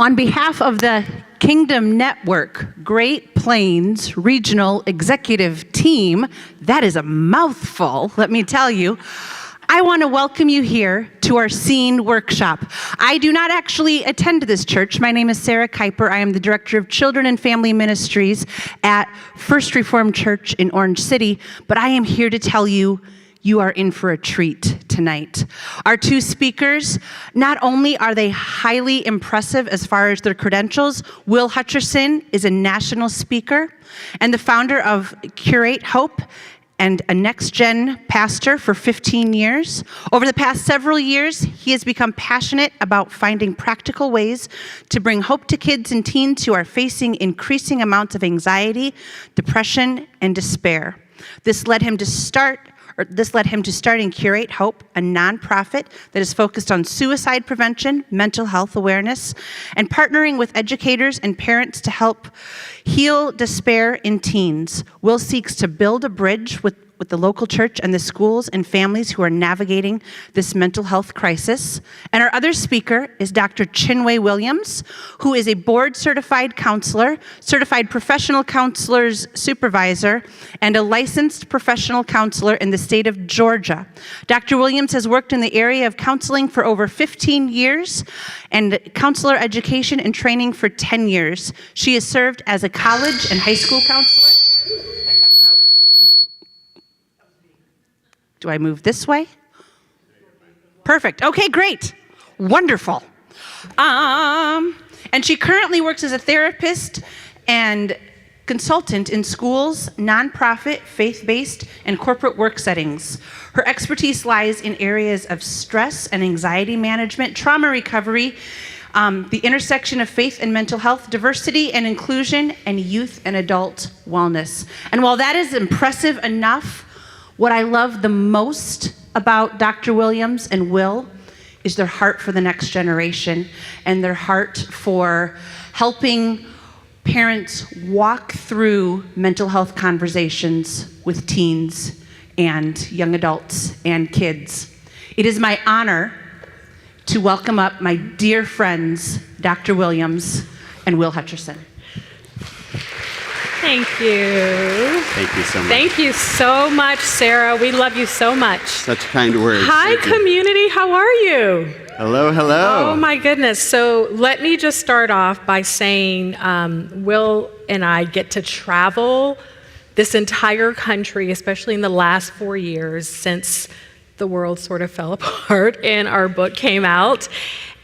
On behalf of the Kingdom Network Great Plains Regional Executive Team, that is a mouthful, let me tell you, I want to welcome you here to our Scene Workshop. I do not actually attend this church. My name is Sarah Kuiper. I am the Director of Children and Family Ministries at First Reformed Church in Orange City, but I am here to tell you, you are in for a treat tonight. Our two speakers, not only are they highly impressive as far as their credentials, Will Hutcherson is a national speaker and the founder of Curate Hope and a next-gen pastor for 15 years. Over the past several years, he has become passionate about finding practical ways to bring hope to kids and teens who are facing increasing amounts of anxiety, depression, and despair. This led him to starting Curate Hope, a nonprofit that is focused on suicide prevention, mental health awareness, and partnering with educators and parents to help heal despair in teens. Will seeks to build a bridge with the local church and the schools and families who are navigating this mental health crisis. And our other speaker is Dr. Chinwe Williams, who is a board-certified counselor, certified professional counselor's supervisor, and a licensed professional counselor in the state of Georgia. Dr. Williams has worked in the area of counseling for over 15 years and counselor education and training for 10 years. She has served as a college and high school counselor. Do I move this way? Perfect. Okay, great. Wonderful. And she currently works as a therapist and consultant in schools, nonprofit, faith-based, and corporate work settings. Her expertise lies in areas of stress and anxiety management, trauma recovery, the intersection of faith and mental health, diversity and inclusion, and youth and adult wellness. And while that is impressive enough, what I love the most about Dr. Williams and Will is their heart for the next generation and their heart for helping parents walk through mental health conversations with teens and young adults and kids. It is my honor to welcome up my dear friends, Dr. Williams and Will Hutcherson. Thank you. Thank you so much. Thank you so much, Sarah. We love you so much. Such kind words. Hi, community. How are you? Hello, hello. Oh, my goodness. So let me just start off by saying Will and I get to travel this entire country, especially in the last 4 years since the world sort of fell apart and our book came out.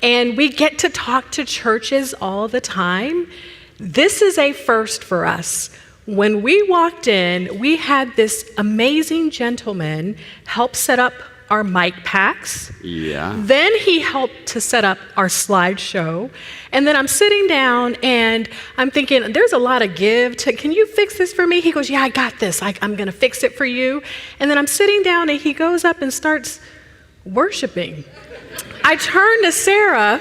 And we get to talk to churches all the time. This is a first for us. When we walked in, we had this amazing gentleman help set up our mic packs. Yeah. Then he helped to set up our slideshow. And then I'm sitting down and I'm thinking, there's a lot of give to, can you fix this for me? He goes, yeah, I got this. I'm gonna fix it for you. And then I'm sitting down and he goes up and starts worshiping. I turn to Sarah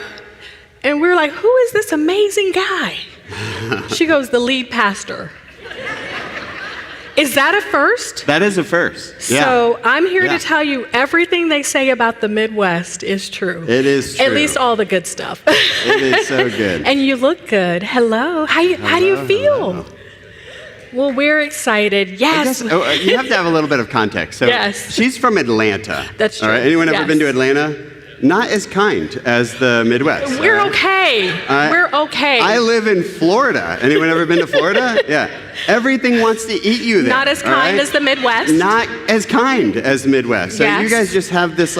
and we're like, who is this amazing guy? She goes, the lead pastor. Is that a first? That is a first. Yeah. So I'm here to tell you everything they say about the Midwest is true. It is true. At least all the good stuff. It is so good. And you look good. Hello. How do you feel? Hello. Well, we're excited. Yes. You have to have a little bit of context. So yes. She's from Atlanta. That's true. All right. Anyone ever been to Atlanta? Not as kind as the Midwest. We're okay. We're okay. I live in Florida. Anyone ever been to Florida? Yeah. Everything wants to eat you there. Not as kind as the Midwest. Not as kind as the Midwest. So you guys just have this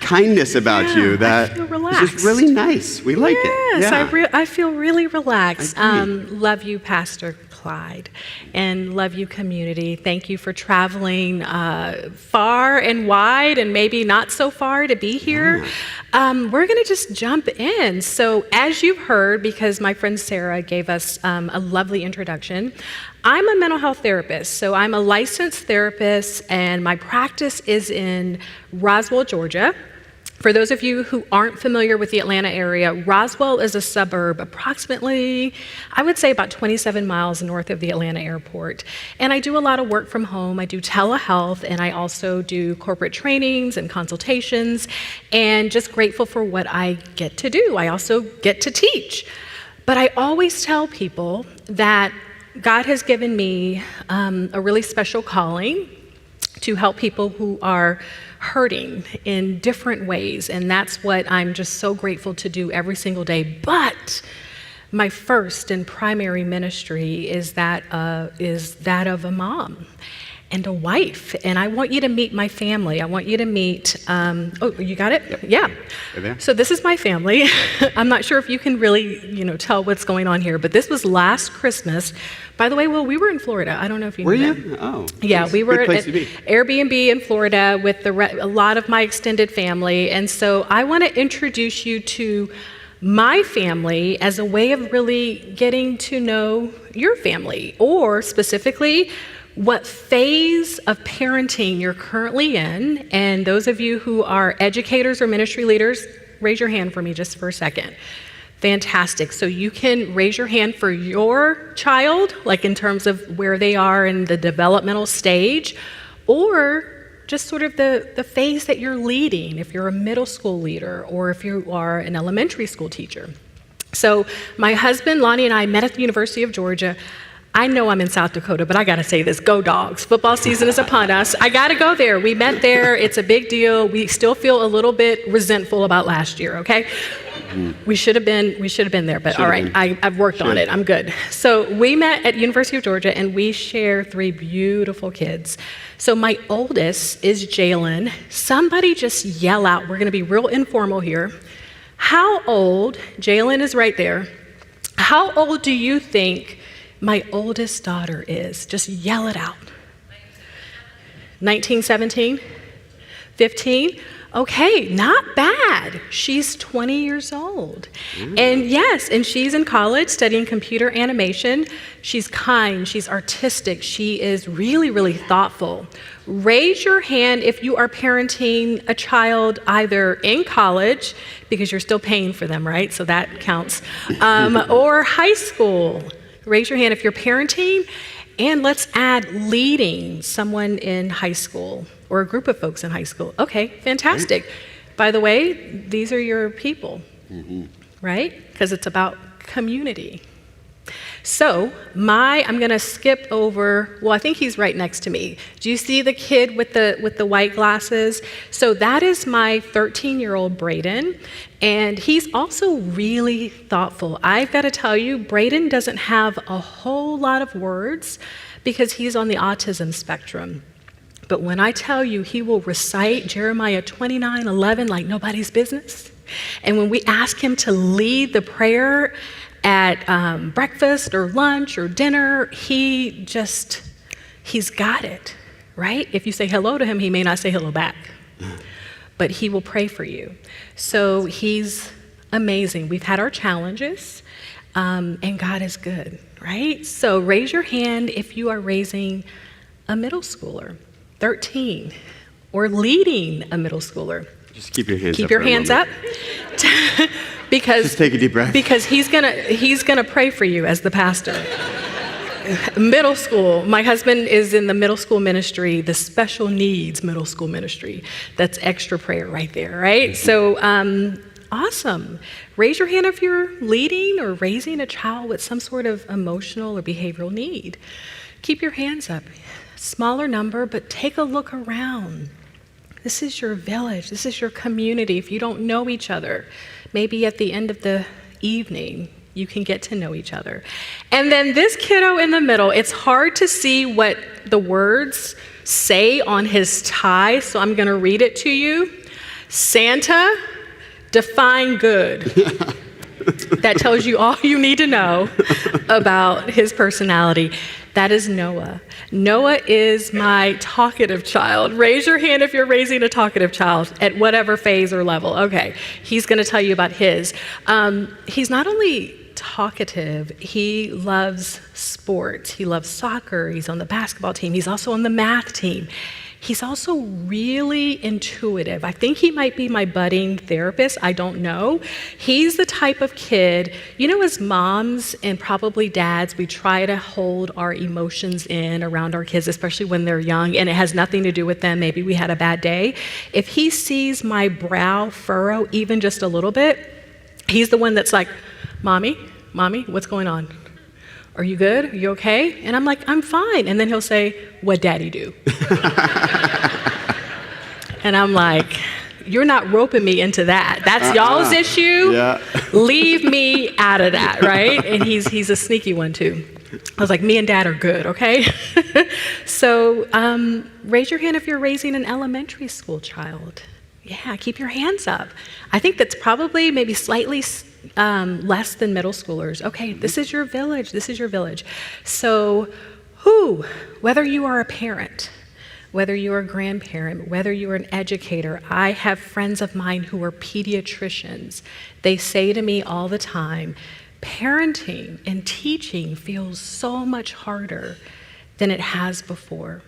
kindness about you that is just really nice. We like it. Yes, I feel really relaxed. Love you, Pastor Clyde, and love you, community. Thank you for traveling far and wide and maybe not so far to be here. We're going to just jump in. So as you've heard, because my friend Sarah gave us a lovely introduction, I'm a mental health therapist. So I'm a licensed therapist and my practice is in Roswell, Georgia. For those of you who aren't familiar with the Atlanta area, Roswell is a suburb approximately, I would say about 27 miles north of the Atlanta airport. And I do a lot of work from home. I do telehealth, and I also do corporate trainings and consultations, and just grateful for what I get to do. I also get to teach. But I always tell people that God has given me a really special calling to help people who are hurting in different ways, and that's what I'm just so grateful to do every single day. But my first and primary ministry is that of a mom and a wife, and I want you to meet my family. I want you to meet, oh, you got it? Yep. Yeah. Right there. So this is my family. I'm not sure if you can really, tell what's going on here, but this was last Christmas. By the way, Will, we were in Florida. I don't know if you knew Were that. you? Oh. Yeah, Nice. we were Good place at to be. Airbnb in Florida with a lot of my extended family, and so I want to introduce you to my family as a way of really getting to know your family, or specifically, what phase of parenting you're currently in. And those of you who are educators or ministry leaders, raise your hand for me just for a second. Fantastic. So you can raise your hand for your child, like in terms of where they are in the developmental stage, or just sort of the phase that you're leading, if you're a middle school leader or if you are an elementary school teacher. So my husband, Lonnie, and I met at the University of Georgia. I know I'm in South Dakota, but I gotta say this, go Dogs. Football season is upon us. I gotta go there. We met there, it's a big deal. We still feel a little bit resentful about last year, okay? We should have been there, but all right, I've worked on it, I'm good. So we met at University of Georgia, and we share 3 beautiful kids. So my oldest is Jalen. Somebody just yell out, we're gonna be real informal here. How old, Jalen is right there, how old do you think my oldest daughter is? Just yell it out. 19, 17? 15? Okay, not bad. She's 20 years old. And yes, and she's in college studying computer animation. She's kind, she's artistic, she is really, really thoughtful. Raise your hand if you are parenting a child either in college, because you're still paying for them, right? So that counts, or high school. Raise your hand if you're parenting, and let's add leading someone in high school or a group of folks in high school. Okay, fantastic. Great. By the way, these are your people, right? Because it's about community. So I'm gonna skip over, well, I think he's right next to me. Do you see the kid with the white glasses? So that is my 13-year-old Braden, and he's also really thoughtful. I've gotta tell you, Braden doesn't have a whole lot of words because he's on the autism spectrum. But when I tell you, he will recite Jeremiah 29:11 like nobody's business. And when we ask him to lead the prayer at breakfast or lunch or dinner, he's got it, right? If you say hello to him, he may not say hello back, but he will pray for you. So he's amazing. We've had our challenges, and God is good, right? So raise your hand if you are raising a middle schooler, 13, or leading a middle schooler. Just keep your hands up. Keep your hands up. Because, just take a deep breath. Because he's gonna pray for you as the pastor. Middle school, my husband is in the middle school ministry, the special needs middle school ministry. That's extra prayer right there, right? So, awesome. Raise your hand if you're leading or raising a child with some sort of emotional or behavioral need. Keep your hands up. Smaller number, but take a look around. This is your village. This is your community. If you don't know each other, maybe at the end of the evening, you can get to know each other. And then this kiddo in the middle, it's hard to see what the words say on his tie, so I'm going to read it to you. Santa, define good. That tells you all you need to know about his personality. That is Noah. Noah is my talkative child. Raise your hand if you're raising a talkative child at whatever phase or level. Okay, he's going to tell you about his. He's not only talkative, he loves sports. He loves soccer. He's on the basketball team. He's also on the math team. He's also really intuitive. I think he might be my budding therapist. I don't know. He's the type of kid, as moms and probably dads, we try to hold our emotions in around our kids, especially when they're young, and it has nothing to do with them. Maybe we had a bad day. If he sees my brow furrow even just a little bit, he's the one that's like, Mommy, what's going on? Are you good? Are you okay? And I'm like, I'm fine. And then he'll say, what'd Daddy do? And I'm like, you're not roping me into that. That's y'all's issue. Yeah. Leave me out of that, right? And he's a sneaky one too. I was like, me and Dad are good, okay? So raise your hand if you're raising an elementary school child. Yeah, keep your hands up. I think that's probably maybe slightly less than middle schoolers. Okay, this is your village. This is your village. So, whether you are a parent, whether you're a grandparent, whether you're an educator, I have friends of mine who are pediatricians. They say to me all the time, parenting and teaching feels so much harder than it has before.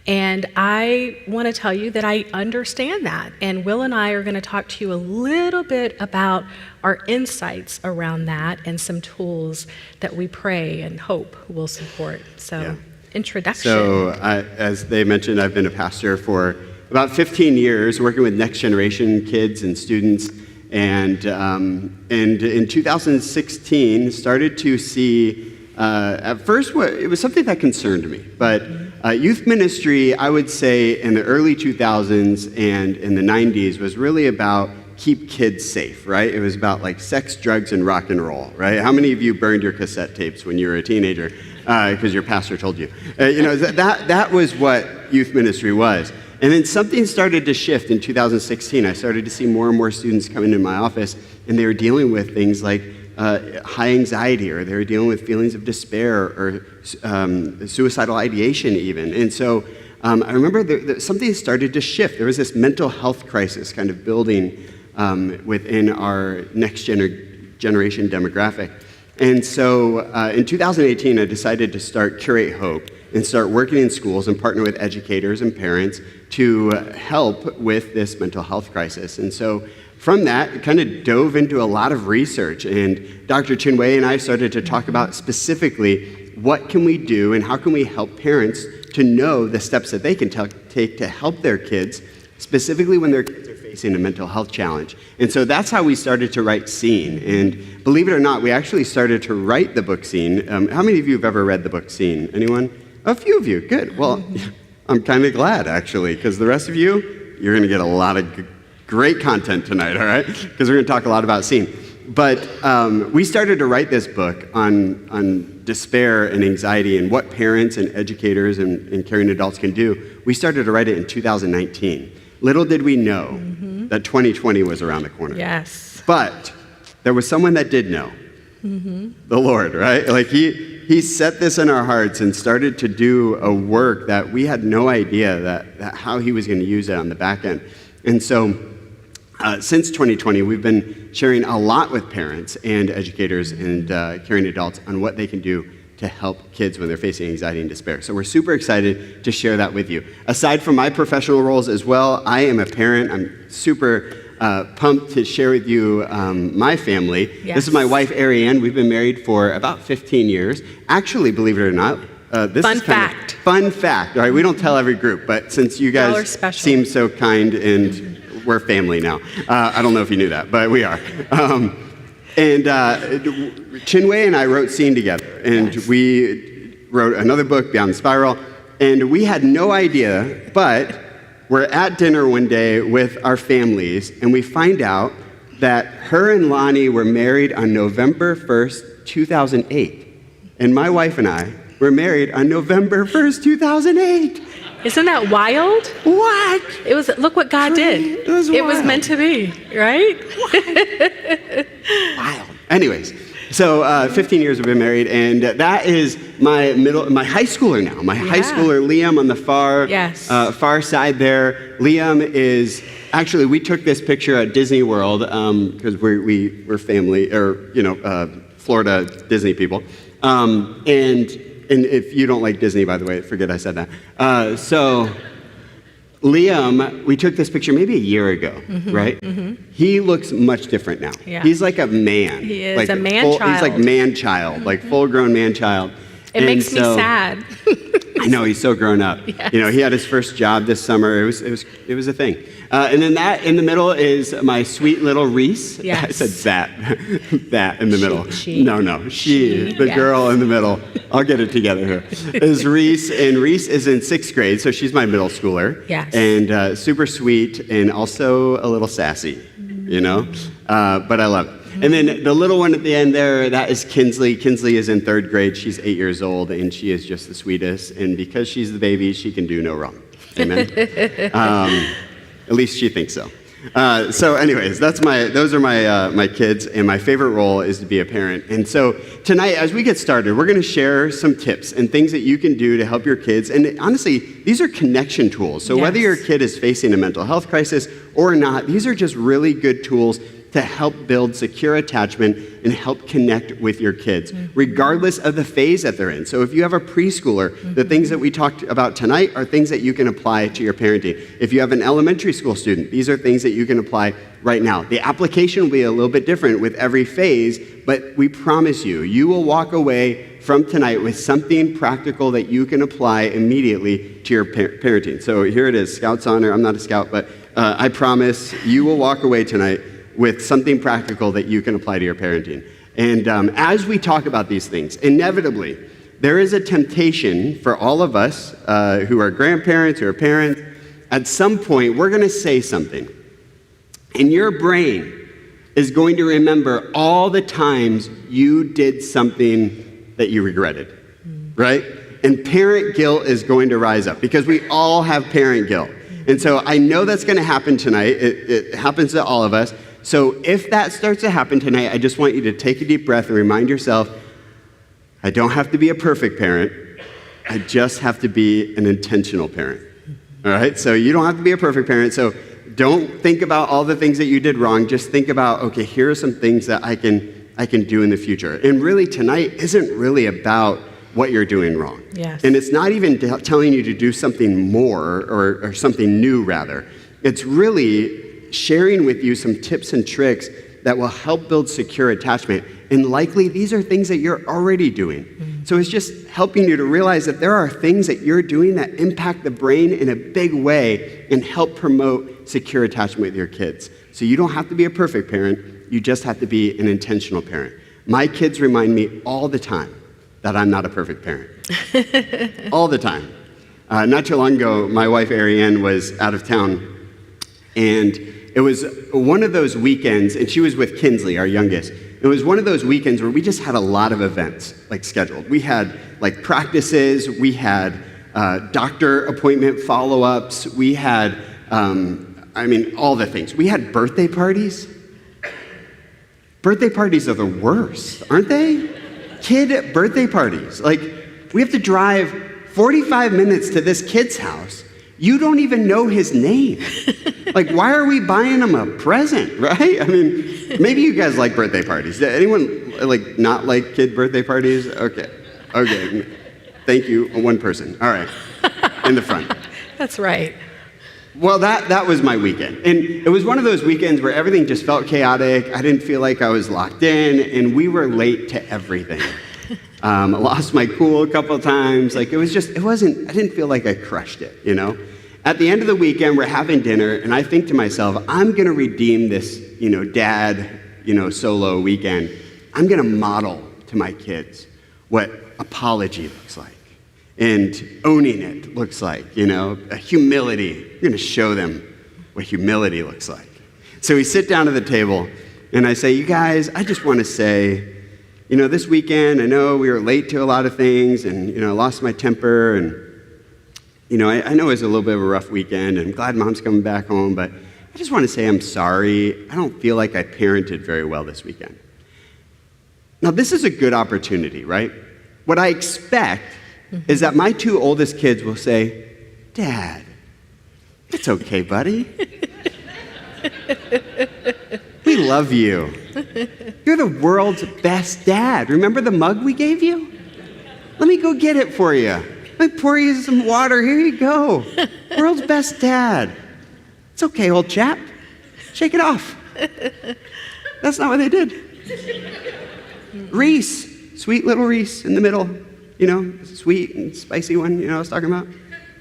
And I want to tell you that I understand that. And Will and I are going to talk to you a little bit about our insights around that and some tools that we pray and hope will support. So, yeah. Introduction. So, as they mentioned, I've been a pastor for about 15 years, working with next generation kids and students. And in 2016, started to see, at first, it was something that concerned me. But youth ministry, I would say, in the early 2000s and in the 90s was really about keep kids safe, right? It was about like sex, drugs, and rock and roll, right? How many of you burned your cassette tapes when you were a teenager because your pastor told you? That was what youth ministry was. And then something started to shift in 2016. I started to see more and more students come into my office, and they were dealing with things like high anxiety, or they were dealing with feelings of despair or suicidal ideation even. And so I remember something started to shift. There was this mental health crisis kind of building within our next generation demographic. And so in 2018, I decided to start Curate Hope and start working in schools and partner with educators and parents to help with this mental health crisis. And so from that, kind of dove into a lot of research, and Dr. Chinwei and I started to talk about specifically what can we do and how can we help parents to know the steps that they can take to help their kids, specifically when their kids are facing a mental health challenge. And so that's how we started to write Scene. And believe it or not, we actually started to write the book Scene. How many of you have ever read the book Scene? Anyone? A few of you. Good. Well, I'm kind of glad, actually, because the rest of you, you're going to get a lot of great content tonight, all right? Because we're going to talk a lot about Scene. But we started to write this book on despair and anxiety and what parents and educators and caring adults can do. We started to write it in 2019. Little did we know that 2020 was around the corner. Yes. But there was someone that did know. The Lord, right? Like he set this in our hearts and started to do a work that we had no idea that how he was going to use it on the back end. And so since 2020, we've been sharing a lot with parents and educators and caring adults on what they can do to help kids when they're facing anxiety and despair. So we're super excited to share that with you. Aside from my professional roles as well, I am a parent. I'm super pumped to share with you my family. Yes. This is my wife, Ariane. We've been married for about 15 years. Actually, believe it or not, fun fact. Fun fact. All right, we don't tell every group, but since you guys seem so kind and we're family now. I don't know if you knew that, but we are. Chinwei and I wrote Scene together, and we wrote another book, Beyond the Spiral, and we had no idea, but we're at dinner one day with our families, and we find out that her and Lonnie were married on November 1st, 2008, and my wife and I were married on November 1st, 2008. Isn't that wild? What? It was. Look what God did. It was meant to be, right? Wild. Anyways, so 15 years we've been married, and that is my high schooler now. My high schooler Liam on the far side there. Liam is actually, we took this picture at Disney World because we're family, or Florida Disney people, And if you don't like Disney, by the way, forget I said that. So Liam, we took this picture maybe a year ago, right? He looks much different now. Yeah. He's like a man. He is like a man-child. He's like man-child, like full-grown man-child. It makes me sad. I know, he's so grown up. Yes. You know, he had his first job this summer. It was a thing. And then that in the middle is my sweet little Reese. Yes. I said that in the middle. She. No, she, the yes. girl in the middle. I'll get it together here. Is Reese, and Reese is in 6th grade, so she's my middle schooler. Yes. And super sweet and also a little sassy, you know? But I love it. And then the little one at the end there, that is Kinsley. Kinsley is in 3rd grade. She's 8 years old, and she is just the sweetest. And because she's the baby, she can do no wrong. Amen? At least she thinks so. So anyways, those are my kids, and my favorite role is to be a parent. And so tonight, as we get started, we're going to share some tips and things that you can do to help your kids. And honestly, these are connection tools. So whether your kid is facing a mental health crisis or not, these are just really good tools to help build secure attachment and help connect with your kids, regardless of the phase that they're in. So if you have a preschooler, the things that we talked about tonight are things that you can apply to your parenting. If you have an elementary school student, these are things that you can apply right now. The application will be a little bit different with every phase, but we promise you will walk away from tonight with something practical that you can apply immediately to your parenting. So here it is, Scout's honor. I'm not a scout, but I promise you will walk away tonight with something practical that you can apply to your parenting. And as we talk about these things, inevitably, there is a temptation for all of us who are grandparents or parents, at some point, we're gonna say something. And your brain is going to remember all the times you did something that you regretted, right? And parent guilt is going to rise up because we all have parent guilt. And so I know that's gonna happen tonight. It happens to all of us. So if that starts to happen tonight, I just want you to take a deep breath and remind yourself, I don't have to be a perfect parent. I just have to be an intentional parent. All right? So you don't have to be a perfect parent. So don't think about all the things that you did wrong. Just think about, okay, here are some things that I can do in the future. And really tonight isn't really about what you're doing wrong. Yes. And it's not even telling you to do something more or something new, rather. It's really sharing with you some tips and tricks that will help build secure attachment. And likely, these are things that you're already doing. So it's just helping you to realize that there are things that you're doing that impact the brain in a big way and help promote secure attachment with your kids. So you don't have to be a perfect parent. You just have to be an intentional parent. My kids remind me all the time that I'm not a perfect parent. All the time. Not too long ago, my wife, Ariane, was out of town. And it was one of those weekends, and she was with Kinsley, our youngest. It was one of those weekends where we just had a lot of events, like, scheduled. We had, like, practices. We had doctor appointment follow-ups. We had, all the things. We had birthday parties. Birthday parties are the worst, aren't they? Kid birthday parties. Like, we have to drive 45 minutes to this kid's house. You don't even know his name. Like, why are we buying him a present, right? I mean, maybe you guys like birthday parties. Does anyone, like, not like kid birthday parties? Okay. Thank you, one person. All right, in the front. That's right. Well, that was my weekend. And it was one of those weekends where everything just felt chaotic. I didn't feel like I was locked in, and we were late to everything. I lost my cool a couple of times. Like, I didn't feel like I crushed it, you know? At the end of the weekend, we're having dinner, and I think to myself, I'm gonna redeem this, dad, solo weekend. I'm gonna model to my kids what apology looks like, and owning it looks like, a humility. I'm gonna show them what humility looks like. So we sit down at the table, and I say, you guys, I just wanna say, this weekend, I know we were late to a lot of things, and, I lost my temper, and, I know it was a little bit of a rough weekend, and I'm glad Mom's coming back home, but I just want to say I'm sorry. I don't feel like I parented very well this weekend. Now, this is a good opportunity, right? What I expect is that my 2 oldest kids will say, Dad, it's okay, buddy. We love you. You're the world's best dad. Remember the mug we gave you? Let me go get it for you. Let me pour you some water. Here you go. World's best dad. It's okay, old chap. Shake it off. That's not what they did. Reese, sweet little Reese in the middle, sweet and spicy one, I was talking about.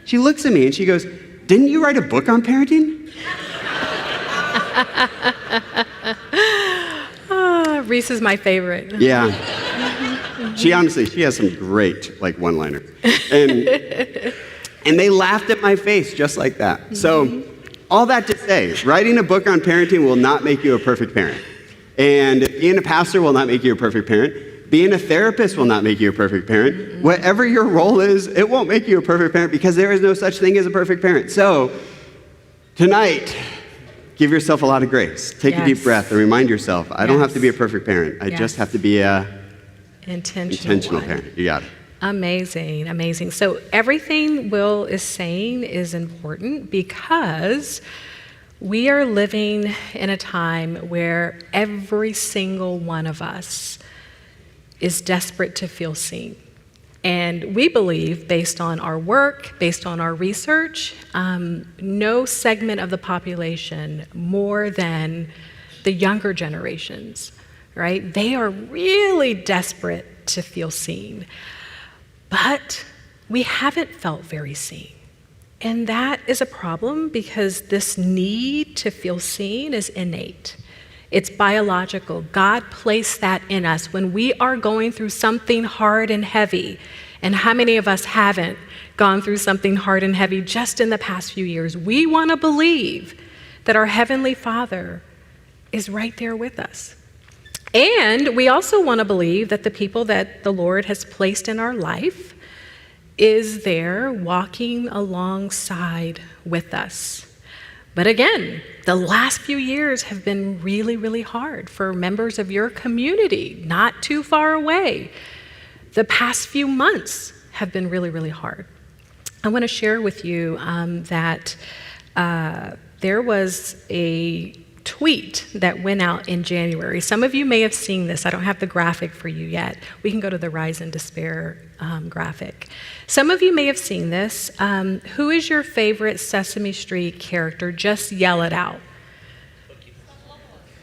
She looks at me and she goes, "Didn't you write a book on parenting?" Reese is my favorite. Yeah. She has some great, one-liners. And they laughed at my face just like that. So, all that to say, writing a book on parenting will not make you a perfect parent. And being a pastor will not make you a perfect parent. Being a therapist will not make you a perfect parent. Whatever your role is, it won't make you a perfect parent because there is no such thing as a perfect parent. So, tonight, give yourself a lot of grace. Take a deep breath and remind yourself, I don't have to be a perfect parent. I just have to be a intentional parent. You got it. Amazing, amazing. So everything Will is saying is important because we are living in a time where every single one of us is desperate to feel seen. And we believe, based on our work, based on our research, no segment of the population more than the younger generations, right? They are really desperate to feel seen. But we haven't felt very seen. And that is a problem because this need to feel seen is innate. It's biological. God placed that in us when we are going through something hard and heavy. And how many of us haven't gone through something hard and heavy just in the past few years? We want to believe that our Heavenly Father is right there with us. And we also want to believe that the people that the Lord has placed in our life is there walking alongside with us. But again, the last few years have been really, really hard for members of your community, not too far away. The past few months have been really, really hard. I want to share with you that there was a tweet that went out in January. Some of you may have seen this. I don't have the graphic for you yet. We can go to the Rise and Despair graphic. Some of you may have seen this. Who is your favorite Sesame Street character? Just yell it out.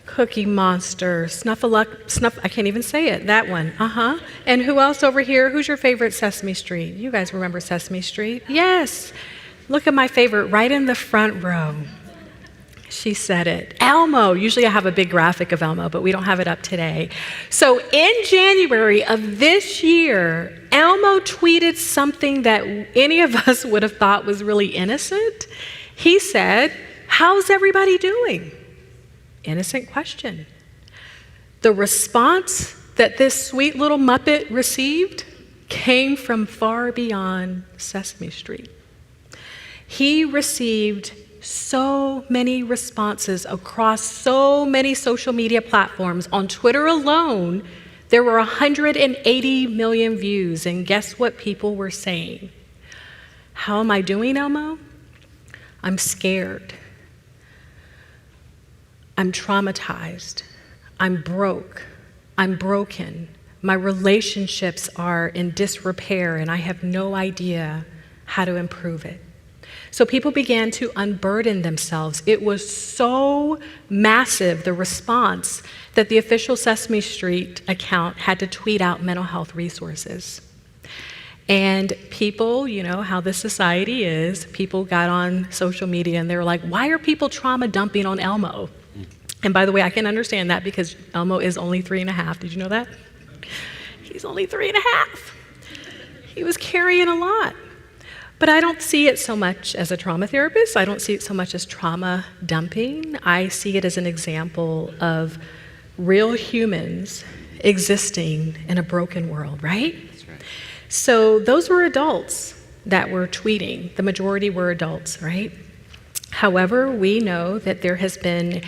Cookie Monster, I can't even say it, that one, And who else over here? Who's your favorite Sesame Street? You guys remember Sesame Street? Yes. Look at my favorite, right in the front row. She said it. Elmo. Usually I have a big graphic of Elmo, but we don't have it up today. So in January of this year, Elmo tweeted something that any of us would have thought was really innocent. He said, "How's everybody doing?" Innocent question. The response that this sweet little Muppet received came from far beyond Sesame Street. He received so many responses across so many social media platforms. On Twitter alone, there were 180 million views, and guess what people were saying? "How am I doing, Elmo? I'm scared. I'm traumatized. I'm broke. I'm broken. My relationships are in disrepair, and I have no idea how to improve it." So people began to unburden themselves. It was so massive, the response, that the official Sesame Street account had to tweet out mental health resources. And people, you know how this society is, people got on social media and they were like, "Why are people trauma dumping on Elmo?" And by the way, I can understand that because Elmo is only 3.5. Did you know that? He's only 3.5. He was carrying a lot. But I don't see it so much as a trauma therapist. I don't see it so much as trauma dumping. I see it as an example of real humans existing in a broken world, right? That's right. So those were adults that were tweeting. The majority were adults, right? However, we know that there has been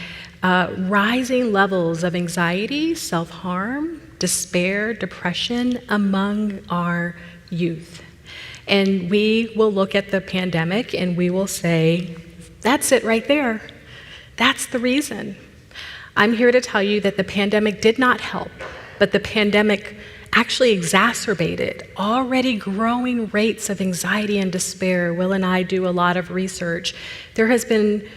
rising levels of anxiety, self-harm, despair, depression among our youth. And we will look at the pandemic and we will say, that's it right there. That's the reason. I'm here to tell you that the pandemic did not help, but the pandemic actually exacerbated already growing rates of anxiety and despair. Will and I do a lot of research. There has been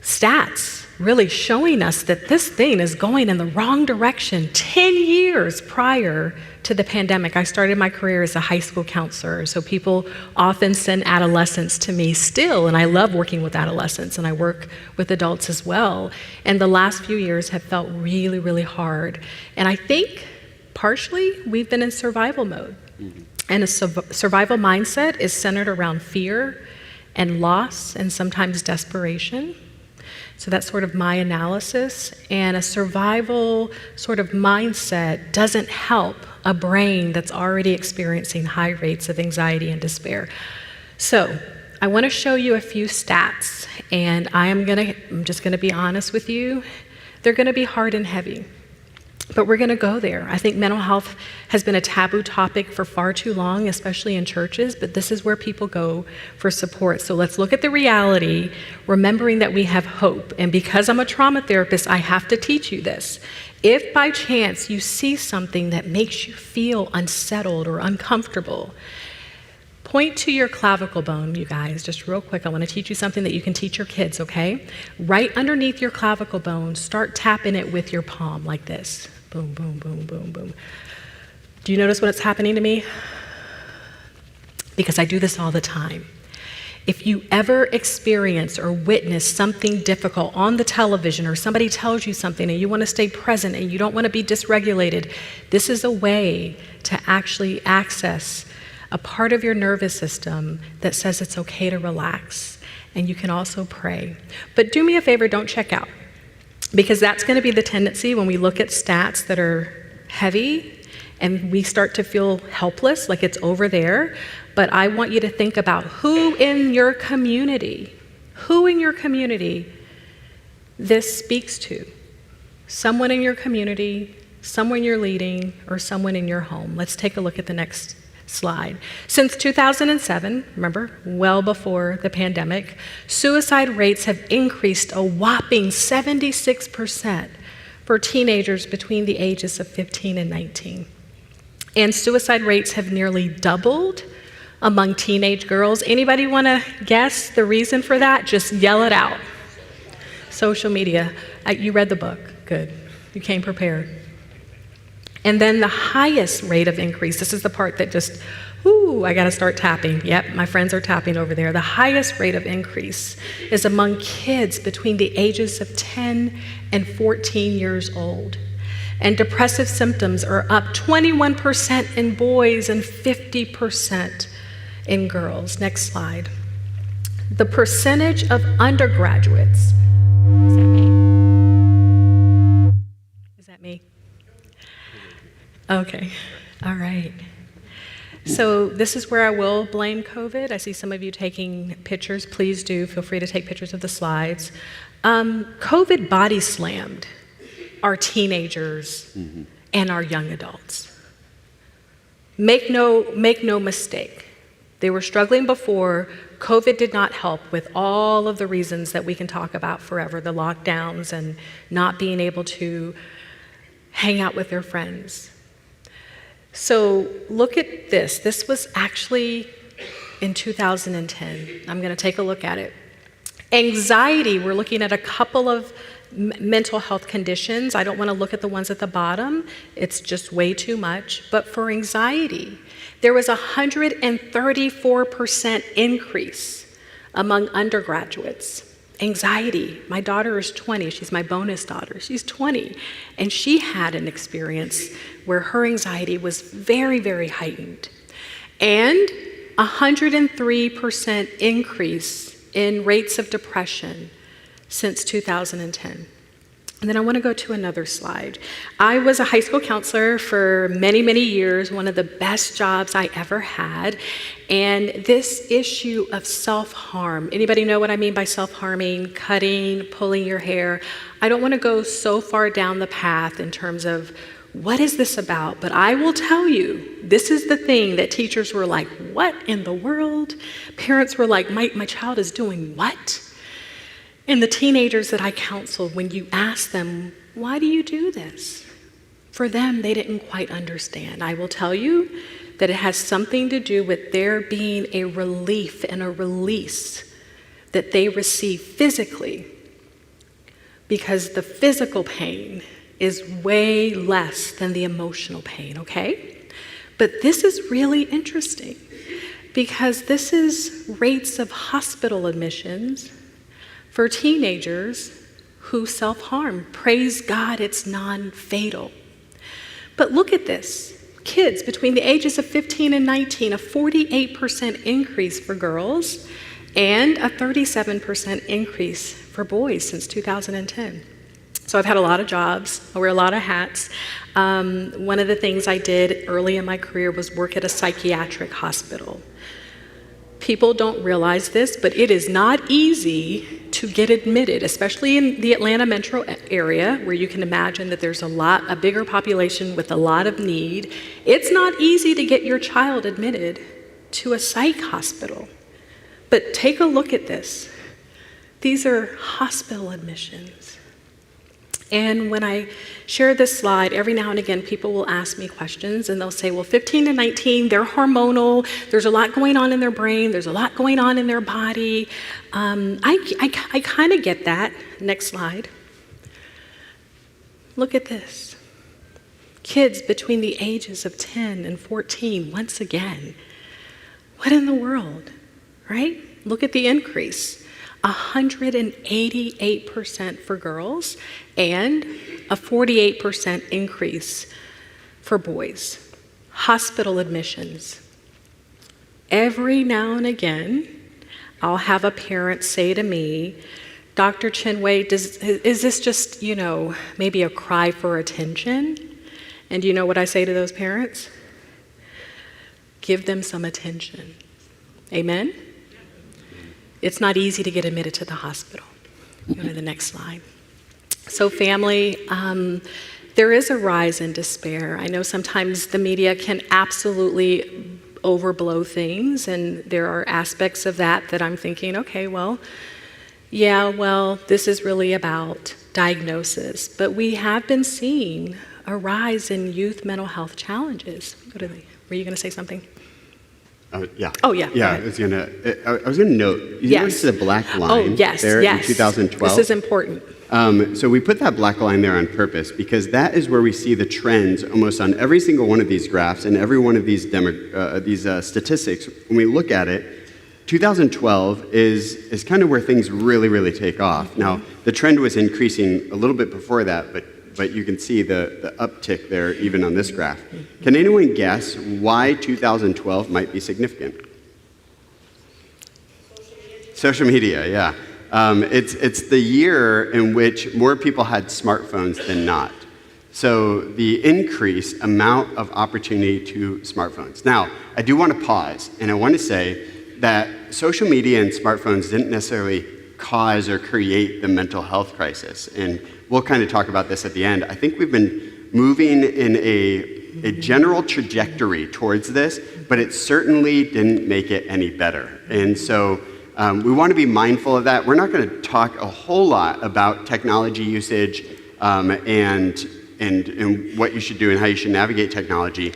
stats really showing us that this thing is going in the wrong direction. 10 years prior to the pandemic, I started my career as a high school counselor, so people often send adolescents to me still, and I love working with adolescents, and I work with adults as well. And the last few years have felt really, really hard. And I think partially we've been in survival mode. And a survival mindset is centered around fear and loss and sometimes desperation. So that's sort of my analysis. And a survival sort of mindset doesn't help a brain that's already experiencing high rates of anxiety and despair. So I want to show you a few stats, and I'm just going to be honest with you. They're going to be hard and heavy. But we're going to go there. I think mental health has been a taboo topic for far too long, especially in churches, but this is where people go for support. So let's look at the reality, remembering that we have hope. And because I'm a trauma therapist, I have to teach you this. If by chance you see something that makes you feel unsettled or uncomfortable, point to your clavicle bone, you guys, just real quick. I want to teach you something that you can teach your kids, okay? Right underneath your clavicle bone, start tapping it with your palm like this. Boom, boom, boom, boom, boom. Do you notice what's happening to me? Because I do this all the time. If you ever experience or witness something difficult on the television, or somebody tells you something and you want to stay present and you don't want to be dysregulated, this is a way to actually access a part of your nervous system that says it's okay to relax. And you can also pray. But do me a favor, don't check out. Because that's going to be the tendency when we look at stats that are heavy and we start to feel helpless, like it's over there. But I want you to think about who in your community this speaks to. Someone in your community, someone you're leading, or someone in your home. Let's take a look at the next slide. Since 2007, remember, well before the pandemic, suicide rates have increased a whopping 76% for teenagers between the ages of 15 and 19. And suicide rates have nearly doubled among teenage girls. Anybody want to guess the reason for that? Just yell it out. Social media. You read the book. Good. You came prepared. And then the highest rate of increase, this is the part that just, I got to start tapping. Yep, my friends are tapping over there. The highest rate of increase is among kids between the ages of 10 and 14 years old. And depressive symptoms are up 21% in boys and 50% in girls. Next slide. The percentage of undergraduates. Is that me? Okay, all right. So this is where I will blame COVID. I see some of you taking pictures. Please do, feel free to take pictures of the slides. COVID body slammed our teenagers and our young adults. Make no mistake. They were struggling before. COVID did not help with all of the reasons that we can talk about forever, the lockdowns and not being able to hang out with their friends. So look at this. This was actually in 2010. I'm going to take a look at it. Anxiety, we're looking at a couple of mental health conditions. I don't want to look at the ones at the bottom. It's just way too much. But for anxiety, there was a 134% increase among undergraduates. Anxiety. My daughter is 20. She's my bonus daughter. She's 20. And she had an experience where her anxiety was very, very heightened. And 103% increase in rates of depression since 2010. And then I want to go to another slide. I was a high school counselor for many, many years, one of the best jobs I ever had. And this issue of self-harm, anybody know what I mean by self-harming, cutting, pulling your hair? I don't want to go so far down the path in terms of what is this about, but I will tell you, this is the thing that teachers were like, what in the world? Parents were like, my child is doing what? And the teenagers that I counseled, when you ask them, why do you do this? For them, they didn't quite understand. I will tell you that it has something to do with there being a relief and a release that they receive physically, because the physical pain is way less than the emotional pain, okay? But this is really interesting because this is rates of hospital admissions for teenagers who self-harm. Praise God, it's non-fatal. But look at this. Kids between the ages of 15 and 19, a 48% increase for girls and a 37% increase for boys since 2010. So I've had a lot of jobs. I wear a lot of hats. One of the things I did early in my career was work at a psychiatric hospital. People don't realize this, but it is not easy to get admitted, especially in the Atlanta metro area, where you can imagine that there's a bigger population with a lot of need. It's not easy to get your child admitted to a psych hospital. But take a look at this. These are hospital admissions. And when I share this slide, every now and again, people will ask me questions, and they'll say, well, 15 to 19, they're hormonal. There's a lot going on in their brain. There's a lot going on in their body. I kind of get that. Next slide. Look at this. Kids between the ages of 10 and 14, once again. What in the world, right? Look at the increase. 188% for girls and a 48% increase for boys. Hospital admissions. Every now and again, I'll have a parent say to me, Dr. Chinway, is this just, maybe a cry for attention? And do you know what I say to those parents? Give them some attention. Amen? It's not easy to get admitted to the hospital. Go to the next slide. So family, there is a rise in despair. I know sometimes the media can absolutely overblow things, and there are aspects of that I'm thinking, okay, this is really about diagnosis. But we have been seeing a rise in youth mental health challenges. Were you going to say something? Yeah. Oh, yeah. Yeah, I was gonna note, you notice the black line there in 2012? This is important. So we put that black line there on purpose because that is where we see the trends almost on every single one of these graphs and every one of these statistics. When we look at it, 2012 is kind of where things really, really take off. Now, the trend was increasing a little bit before that, but you can see the uptick there even on this graph. Can anyone guess why 2012 might be significant? Social media, yeah. It's the year in which more people had smartphones than not. So the increased amount of opportunity to smartphones. Now, I do want to pause, and I want to say that social media and smartphones didn't necessarily cause or create the mental health crisis. And we'll kind of talk about this at the end. I think we've been moving in a general trajectory towards this, but it certainly didn't make it any better. And so we want to be mindful of that. We're not going to talk a whole lot about technology usage and what you should do and how you should navigate technology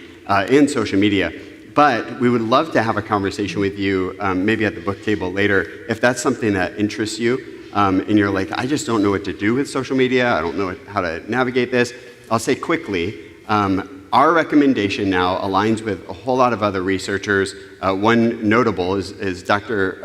in social media. But we would love to have a conversation with you, maybe at the book table later, if that's something that interests you, and you're like, I just don't know what to do with social media, I don't know how to navigate this. I'll say quickly, our recommendation now aligns with a whole lot of other researchers. One notable is Dr.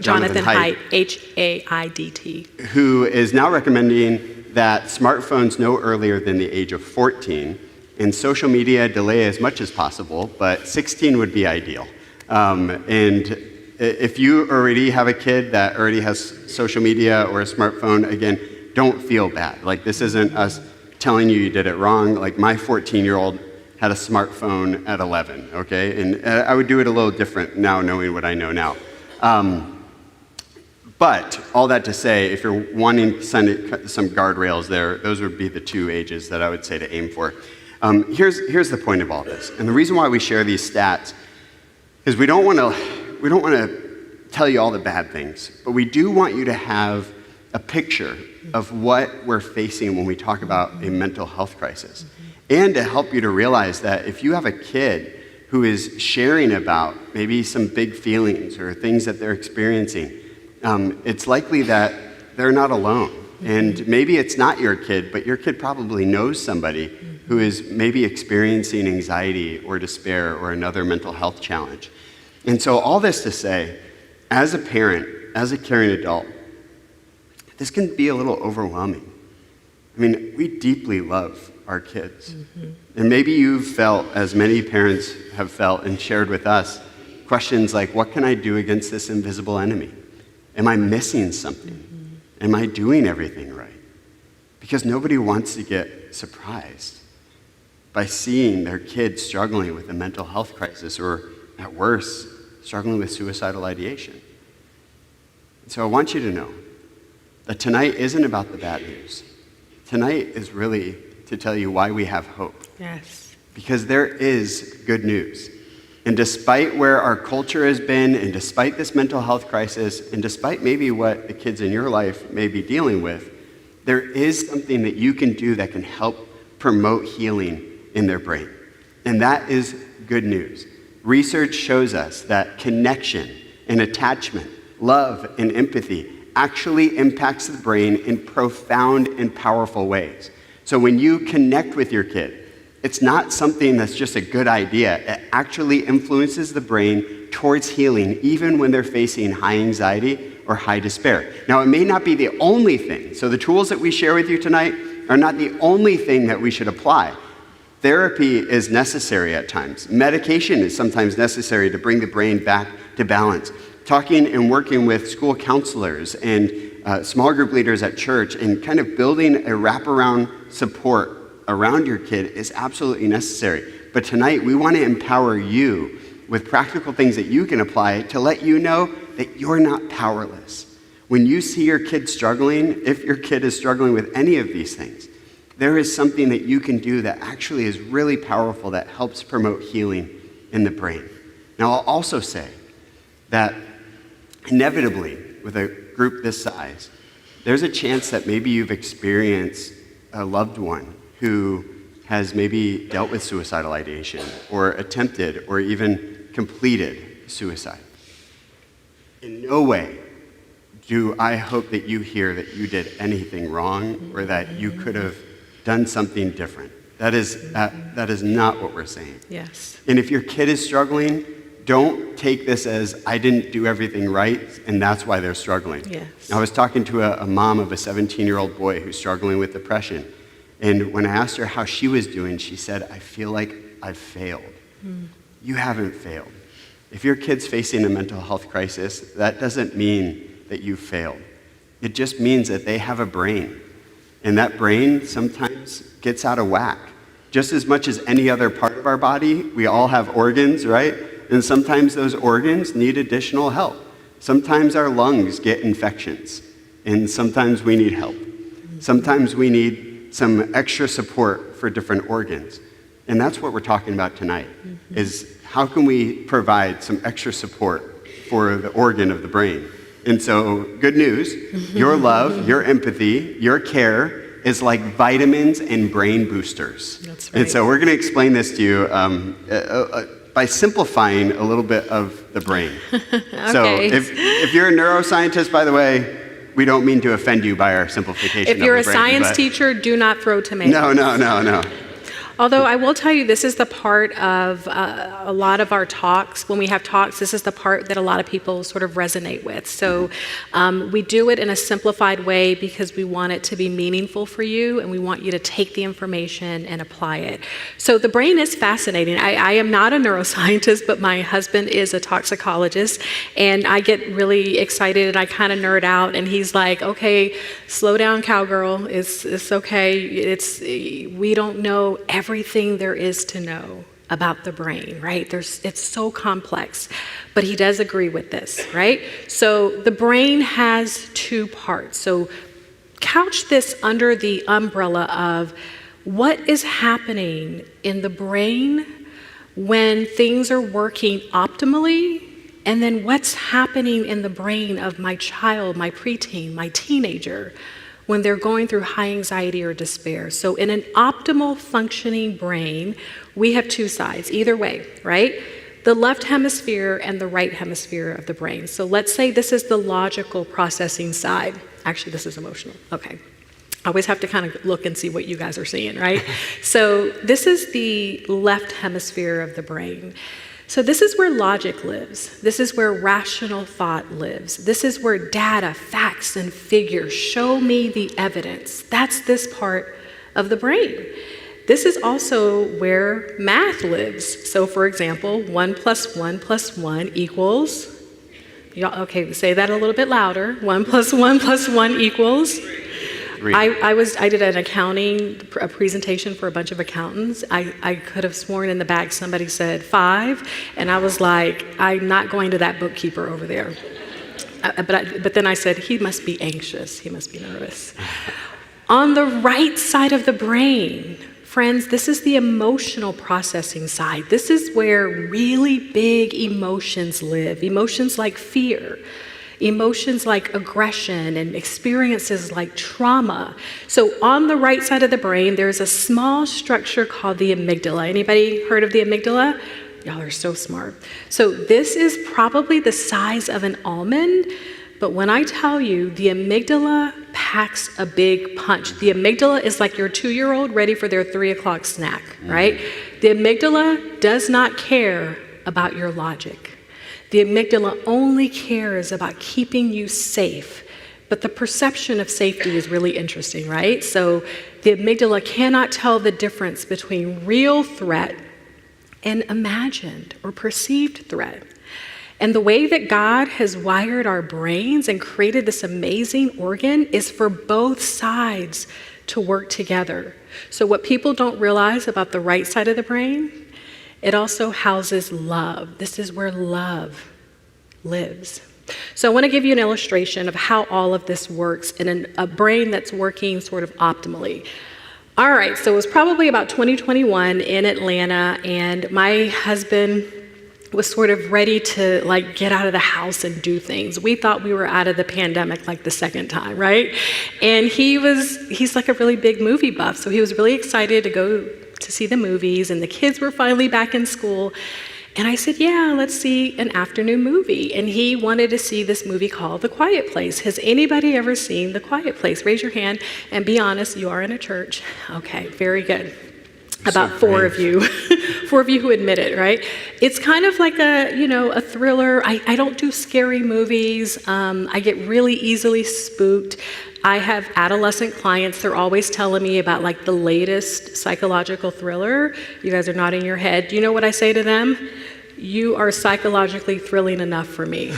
Jonathan Haidt, H-A-I-D-T. Who is now recommending that smartphones no earlier than the age of 14, and social media delay as much as possible, but 16 would be ideal. And if you already have a kid that already has social media or a smartphone, again, don't feel bad. Like, this isn't us telling you did it wrong. Like, my 14-year-old had a smartphone at 11, okay? And I would do it a little different now, knowing what I know now. But all that to say, if you're wanting some guardrails there, those would be the two ages that I would say to aim for. Here's the point of all this, and the reason why we share these stats is we don't want to tell you all the bad things, but we do want you to have a picture of what we're facing when we talk about a mental health crisis, and to help you to realize that if you have a kid who is sharing about maybe some big feelings or things that they're experiencing, it's likely that they're not alone. And maybe it's not your kid, but your kid probably knows somebody who is maybe experiencing anxiety or despair or another mental health challenge. And so all this to say, as a parent, as a caring adult, this can be a little overwhelming. I mean, we deeply love our kids. And maybe you've felt, as many parents have felt and shared with us, questions like, what can I do against this invisible enemy? Am I missing something? Am I doing everything right? Because nobody wants to get surprised by seeing their kid struggling with a mental health crisis, or at worst, struggling with suicidal ideation. And so I want you to know that tonight isn't about the bad news. Tonight is really to tell you why we have hope. Yes. Because there is good news. And despite where our culture has been, and despite this mental health crisis, and despite maybe what the kids in your life may be dealing with, there is something that you can do that can help promote healing in their brain. And that is good news. Research shows us that connection and attachment, love and empathy actually impacts the brain in profound and powerful ways. So when you connect with your kid, it's not something that's just a good idea. It actually influences the brain towards healing, even when they're facing high anxiety or high despair. Now, it may not be the only thing. So the tools that we share with you tonight are not the only thing that we should apply. Therapy is necessary at times. Medication is sometimes necessary to bring the brain back to balance. Talking and working with school counselors and small group leaders at church and kind of building a wraparound support around your kid is absolutely necessary. But tonight, we want to empower you with practical things that you can apply to let you know that you're not powerless. When you see your kid struggling, if your kid is struggling with any of these things, there is something that you can do that actually is really powerful that helps promote healing in the brain. Now, I'll also say that inevitably, with a group this size, there's a chance that maybe you've experienced a loved one who has maybe dealt with suicidal ideation or attempted or even completed suicide. In no way do I hope that you hear that you did anything wrong or that you could have done something different. That is not what we're saying. Yes. And if your kid is struggling, don't take this as, I didn't do everything right, and that's why they're struggling. Yes. I was talking to a mom of a 17-year-old boy who's struggling with depression. And when I asked her how she was doing, she said, I feel like I've failed. You haven't failed. If your kid's facing a mental health crisis, that doesn't mean that you failed. It just means that they have a brain. And that brain sometimes gets out of whack. Just as much as any other part of our body, we all have organs, right? And sometimes those organs need additional help. Sometimes our lungs get infections, and sometimes we need help. Sometimes we need some extra support for different organs. And that's what we're talking about tonight, is how can we provide some extra support for the organ of the brain? And so, good news, your love, your empathy, your care is like vitamins and brain boosters. That's right. And so we're going to explain this to you by simplifying a little bit of the brain. Okay. So if you're a neuroscientist, by the way, we don't mean to offend you by our simplification If you're of the a brain, science teacher, do not throw tomatoes. No. Although I will tell you, this is the part of a lot of our talks. When we have talks, this is the part that a lot of people sort of resonate with. So we do it in a simplified way because we want it to be meaningful for you, and we want you to take the information and apply it. So the brain is fascinating. I am not a neuroscientist, but my husband is a toxicologist, and I get really excited and I kind of nerd out, and he's like, okay, slow down, cowgirl. It's okay. We don't know everything there is to know about the brain, right? It's so complex, but he does agree with this, right? So the brain has two parts. So couch this under the umbrella of what is happening in the brain when things are working optimally And then what's happening in the brain of my child, my preteen, my teenager, when they're going through high anxiety or despair. So in an optimal functioning brain, we have two sides, either way, right? The left hemisphere and the right hemisphere of the brain. So let's say this is the logical processing side. Actually, this is emotional. Okay. I always have to kind of look and see what you guys are seeing, right? So this is the left hemisphere of the brain. So this is where logic lives. This is where rational thought lives. This is where data, facts, and figures show me the evidence. That's this part of the brain. This is also where math lives. So for example, 1 + 1 + 1 equals, okay, say that a little bit louder. 1 + 1 + 1 equals. I did an accounting presentation for a bunch of accountants. I could have sworn in the back somebody said 5, and I was like, I'm not going to that bookkeeper over there. But then I said, he must be anxious. He must be nervous. On the right side of the brain, friends, this is the emotional processing side. This is where really big emotions live. Emotions like fear. Emotions like aggression and experiences like trauma. So on the right side of the brain, there's a small structure called the amygdala. Anybody heard of the amygdala? Y'all are so smart. So this is probably the size of an almond, but when I tell you the amygdala packs a big punch, the amygdala is like your 2-year-old ready for their 3 o'clock snack, right? The amygdala does not care about your logic. The amygdala only cares about keeping you safe. But the perception of safety is really interesting, right? So the amygdala cannot tell the difference between real threat and imagined or perceived threat. And the way that God has wired our brains and created this amazing organ is for both sides to work together. So what people don't realize about the right side of the brain, it also houses love. This is where love lives. So I want to give you an illustration of how all of this works in a brain that's working sort of optimally. All right, so it was probably about 2021 in Atlanta, and my husband was sort of ready to like get out of the house and do things. We thought we were out of the pandemic like the second time, right? And he's like a really big movie buff, so he was really excited to go to see the movies, and the kids were finally back in school. And I said, yeah, let's see an afternoon movie. And he wanted to see this movie called The Quiet Place. Has anybody ever seen The Quiet Place? Raise your hand and be honest, you are in a church. Okay, very good. About so 4 of you, 4 of you who admit it, right? It's kind of like a thriller. I don't do scary movies. I get really easily spooked. I have adolescent clients. They're always telling me about like the latest psychological thriller. You guys are nodding your head. Do you know what I say to them? You are psychologically thrilling enough for me.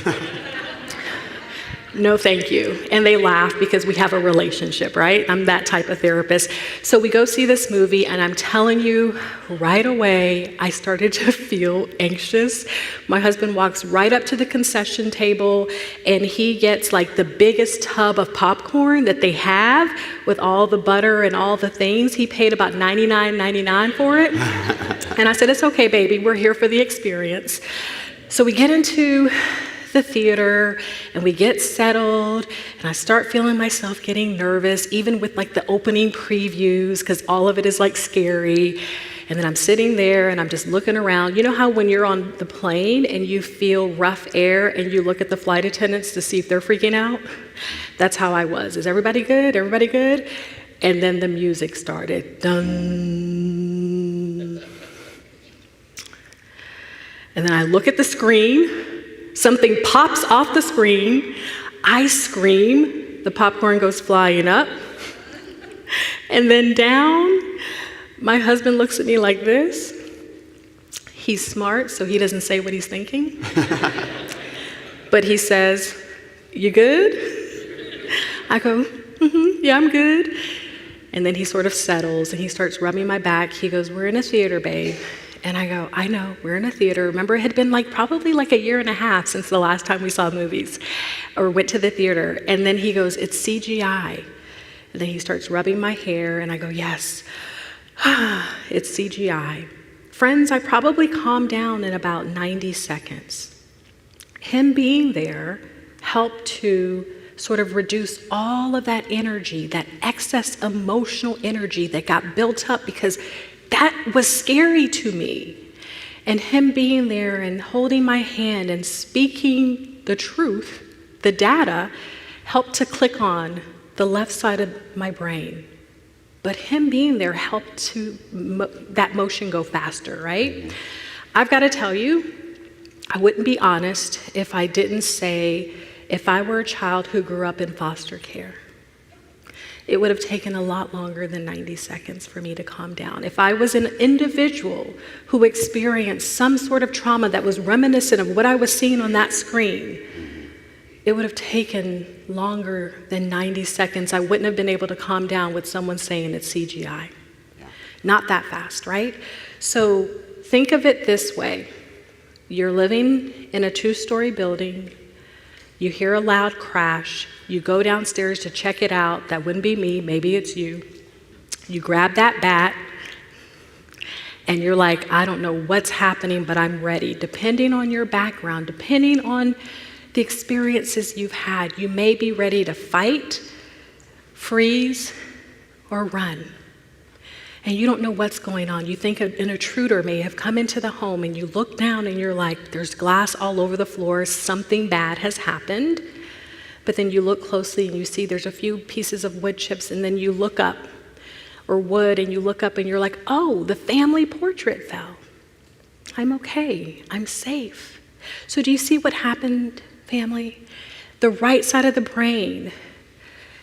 No, thank you. And they laugh because we have a relationship, right? I'm that type of therapist. So we go see this movie, and I'm telling you, right away, I started to feel anxious. My husband walks right up to the concession table, and he gets like the biggest tub of popcorn that they have with all the butter and all the things. He paid about $99.99 for it. And I said, it's okay, baby. We're here for the experience. So we get into the theater and we get settled, and I start feeling myself getting nervous, even with like the opening previews, because all of it is like scary. And then I'm sitting there and I'm just looking around. You know how when you're on the plane and you feel rough air and you look at the flight attendants to see if they're freaking out? That's how I was. Is everybody good? Everybody good? And then the music started. Dun. And then I look at the screen. Something pops off the screen. I scream. The popcorn goes flying up. And then down. My husband looks at me like this. He's smart, so he doesn't say what he's thinking. But he says, you good? I go, yeah, I'm good. And then he sort of settles and he starts rubbing my back. He goes, we're in a theater, babe. And I go, I know, we're in a theater. Remember, it had been like probably like 1.5 years since the last time we saw movies or went to the theater. And then he goes, it's CGI. And then he starts rubbing my hair and I go, yes, it's CGI. Friends, I probably calmed down in about 90 seconds. Him being there helped to sort of reduce all of that energy, that excess emotional energy that got built up because that was scary to me. And him being there and holding my hand and speaking the truth, the data, helped to click on the left side of my brain. But him being there helped to that motion go faster, right? I've got to tell you, I wouldn't be honest if I didn't say, if I were a child who grew up in foster care, it would have taken a lot longer than 90 seconds for me to calm down. If I was an individual who experienced some sort of trauma that was reminiscent of what I was seeing on that screen, it would have taken longer than 90 seconds. I wouldn't have been able to calm down with someone saying it's CGI. Yeah. Not that fast, right? So think of it this way. You're living in a 2-story building. You hear a loud crash. You go downstairs to check it out. That wouldn't be me. Maybe it's you. You grab that bat, and you're like, I don't know what's happening, but I'm ready. Depending on your background, depending on the experiences you've had, you may be ready to fight, freeze, or run. And you don't know what's going on. You think an intruder may have come into the home, and you look down and you're like, there's glass all over the floor, something bad has happened. But then you look closely and you see there's a few pieces of wood chips, and then you look up, or wood, and you look up and you're like, oh, the family portrait fell. I'm okay, I'm safe. So do you see what happened, family? The right side of the brain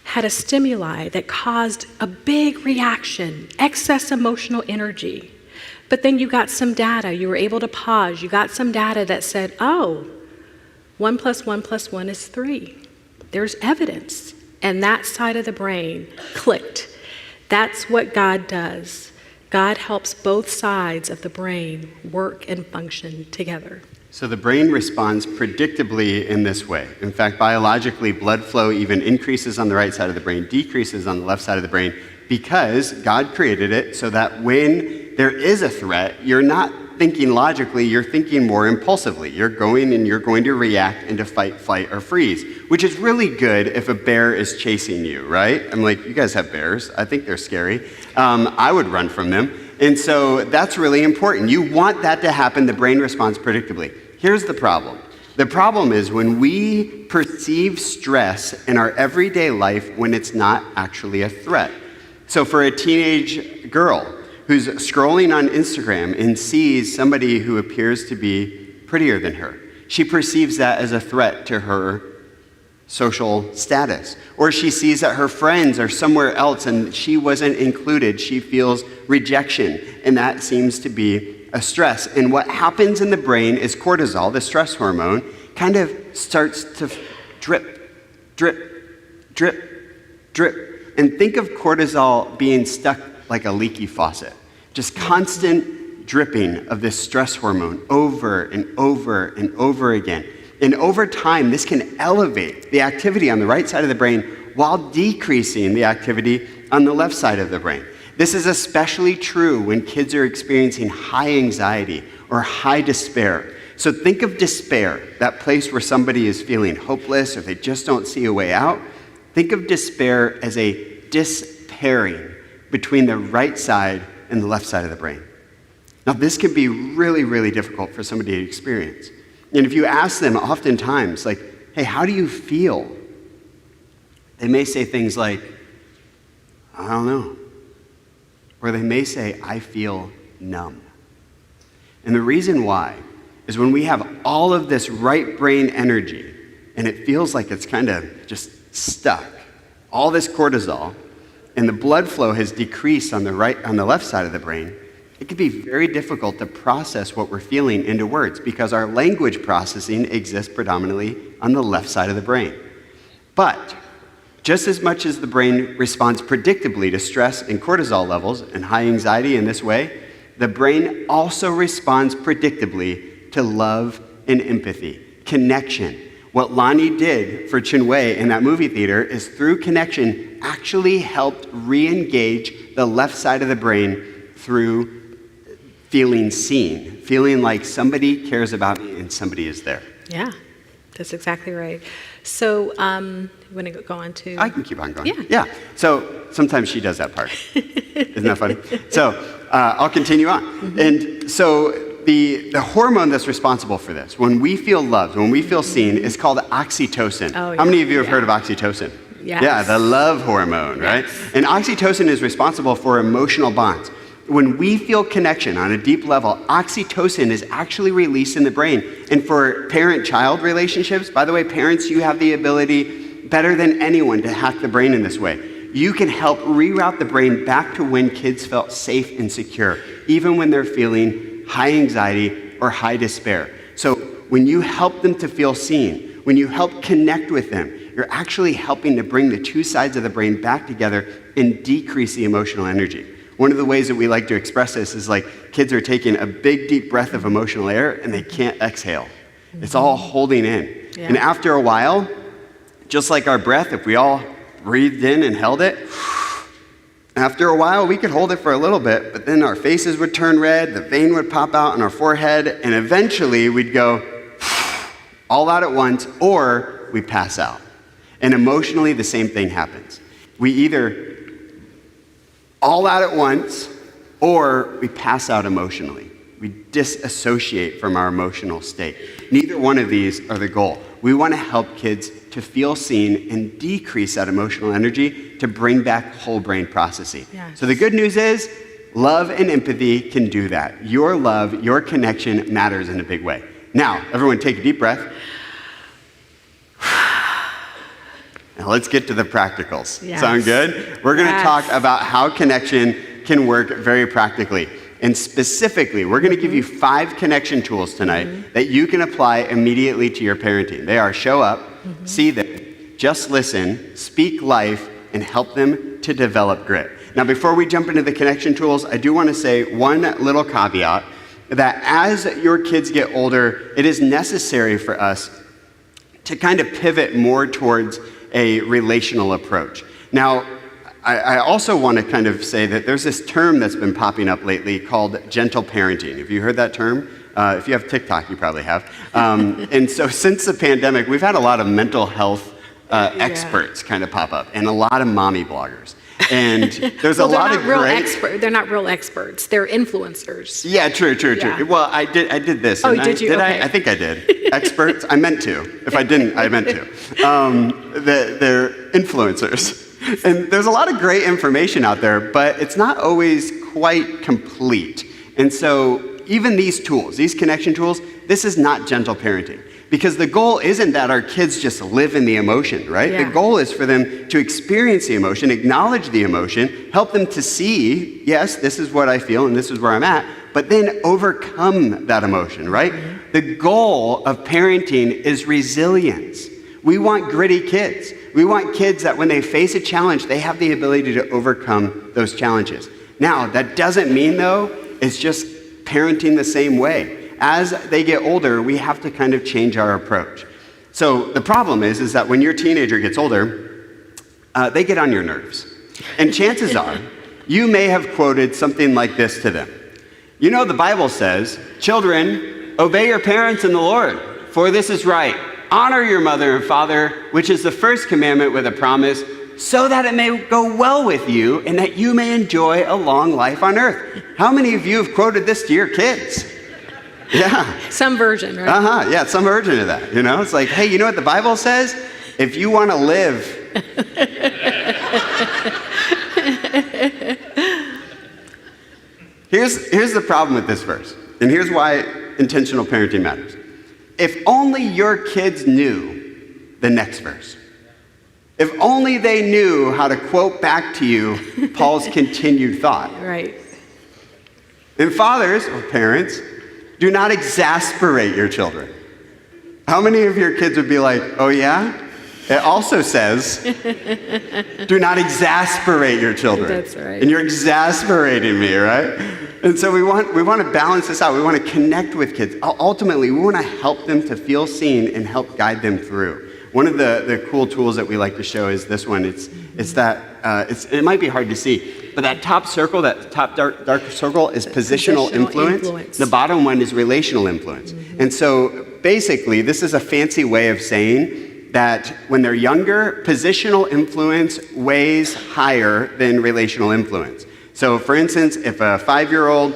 had a stimuli that caused a big reaction, excess emotional energy. But then you got some data, you were able to pause, you got some data that said, oh, 1 + 1 + 1 is 3. There's evidence. And that side of the brain clicked. That's what God does. God helps both sides of the brain work and function together. So the brain responds predictably in this way. In fact, biologically, blood flow even increases on the right side of the brain, decreases on the left side of the brain, because God created it so that when there is a threat, you're not thinking logically, you're thinking more impulsively. You're going to react into fight, flight, or freeze, which is really good if a bear is chasing you, right? I'm like, you guys have bears. I think they're scary. I would run from them. And so that's really important. You want that to happen. The brain responds predictably. Here's the problem. The problem is when we perceive stress in our everyday life when it's not actually a threat. So for a teenage girl who's scrolling on Instagram and sees somebody who appears to be prettier than her, she perceives that as a threat to her social status. Or she sees that her friends are somewhere else and she wasn't included. She feels rejection, and that seems to be a stress. And what happens in the brain is cortisol, the stress hormone, kind of starts to drip, drip, drip, drip. And think of cortisol being stuck like a leaky faucet, just constant dripping of this stress hormone over and over and over again. And over time, this can elevate the activity on the right side of the brain while decreasing the activity on the left side of the brain. This is especially true when kids are experiencing high anxiety or high despair. So think of despair, that place where somebody is feeling hopeless or they just don't see a way out. Think of despair as a dispairing between the right side and the left side of the brain. Now, this can be really, really difficult for somebody to experience. And if you ask them oftentimes, like, hey, how do you feel? They may say things like, I don't know. Or they may say, I feel numb. And the reason why is when we have all of this right brain energy and it feels like it's kind of just stuck, all this cortisol, and the blood flow has decreased on the left side of the brain, it can be very difficult to process what we're feeling into words because our language processing exists predominantly on the left side of the brain. But just as much as the brain responds predictably to stress and cortisol levels and high anxiety in this way, the brain also responds predictably to love and empathy, connection. What Lonnie did for Chinwei in that movie theater is through connection actually helped re-engage the left side of the brain through feeling seen, feeling like somebody cares about me and somebody is there. Yeah. That's exactly right. So, you want to go on to? I can keep on going. Yeah. Yeah. So sometimes she does that part. Isn't that funny? So I'll continue on. Mm-hmm. And so the hormone that's responsible for this, when we feel loved, when we feel seen, is called oxytocin. Oh, yeah. How many of you have heard of oxytocin? Yes. Yeah, the love hormone, right? Yes. And oxytocin is responsible for emotional bonds. When we feel connection on a deep level, oxytocin is actually released in the brain. And for parent-child relationships, by the way, parents, you have the ability better than anyone to hack the brain in this way. You can help reroute the brain back to when kids felt safe and secure, even when they're feeling high anxiety or high despair. So when you help them to feel seen, when you help connect with them, you're actually helping to bring the two sides of the brain back together and decrease the emotional energy. One of the ways that we like to express this is like kids are taking a big, deep breath of emotional air and they can't exhale. It's all holding in. Yeah. And after a while, just like our breath, if we all breathed in and held it, after a while, we could hold it for a little bit, but then our faces would turn red, the vein would pop out on our forehead, and eventually we'd go all out at once, or we pass out. And emotionally, the same thing happens. We either all out at once, or we pass out emotionally. We disassociate from our emotional state. Neither one of these are the goal. We want to help kids to feel seen and decrease that emotional energy to bring back whole brain processing. Yes. So the good news is, love and empathy can do that. Your love, your connection matters in a big way. Now, everyone take a deep breath. Now let's get to the practicals. Yes. Sound good? We're going to talk about how connection can work very practically. And specifically, we're going to give you 5 connection tools tonight that you can apply immediately to your parenting. They are show up, see them, just listen, speak life, and help them to develop grit. Now, before we jump into the connection tools, I do want to say one little caveat that as your kids get older, it is necessary for us to kind of pivot more towards a relational approach. Now, I also want to kind of say that there's this term that's been popping up lately called gentle parenting. Have you heard that term? If you have TikTok, you probably have. And so since the pandemic, we've had a lot of mental health experts kind of pop up and a lot of mommy bloggers. And there's a lot of great... They're not real experts. They're influencers. Yeah, true. Yeah. Well, I did this. Oh, did you? Did okay. I think I did. Experts? I meant to. If I didn't, I meant to. They're influencers. And there's a lot of great information out there, but it's not always quite complete. And so even these tools, these connection tools, this is not gentle parenting. Because the goal isn't that our kids just live in the emotion, right? Yeah. The goal is for them to experience the emotion, acknowledge the emotion, help them to see, yes, this is what I feel and this is where I'm at, but then overcome that emotion, right? Mm-hmm. The goal of parenting is resilience. We want gritty kids. We want kids that when they face a challenge, they have the ability to overcome those challenges. Now, that doesn't mean, though, it's just parenting the same way. As they get older, we have to kind of change our approach. So the problem is that when your teenager gets older, they get on your nerves. And chances are, you may have quoted something like this to them. You know, the Bible says, "Children, obey your parents in the Lord, for this is right. Honor your mother and father, which is the first commandment with a promise, so that it may go well with you and that you may enjoy a long life on earth." How many of you have quoted this to your kids? Yeah. Some version, right? Yeah, some version of that. You know, it's like, hey, you know what the Bible says? If you want to live. Here's the problem with this verse, and here's why intentional parenting matters. If only your kids knew the next verse. If only they knew how to quote back to you Paul's continued thought. Right. And fathers or parents, do not exasperate your children. How many of your kids would be like, oh yeah? It also says, do not exasperate your children. That's right. And you're exasperating me, right? And so we want to balance this out. We want to connect with kids. Ultimately, we want to help them to feel seen and help guide them through. One of the cool tools that we like to show is this one. It might be hard to see, but that top circle, that top dark circle is positional influence. The bottom one is relational influence. Mm-hmm. And so basically, this is a fancy way of saying that when they're younger, positional influence weighs higher than relational influence. So for instance, if a 5-year-old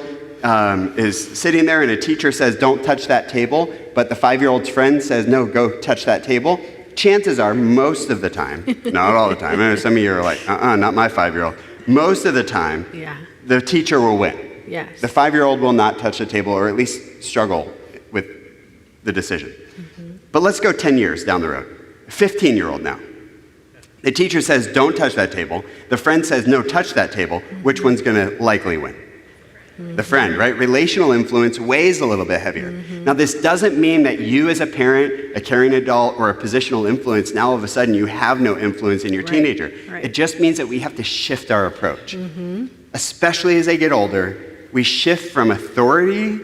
is sitting there and a teacher says, don't touch that table, but the 5-year-old's friend says, no, go touch that table, chances are, most of the time, not all the time, I know some of you are like, not my 5-year-old. Most of the time, the teacher will win. Yes. The 5-year-old will not touch the table, or at least struggle with the decision. But let's go 10 years down the road. A 15-year-old now. The teacher says, don't touch that table. The friend says, no, touch that table. Which one's going to likely win? The friend, right? Relational influence weighs a little bit heavier. Now, this doesn't mean that you as a parent, a caring adult, or a positional influence, now all of a sudden you have no influence in your teenager. Right. It just means that we have to shift our approach. Especially as they get older, we shift from authority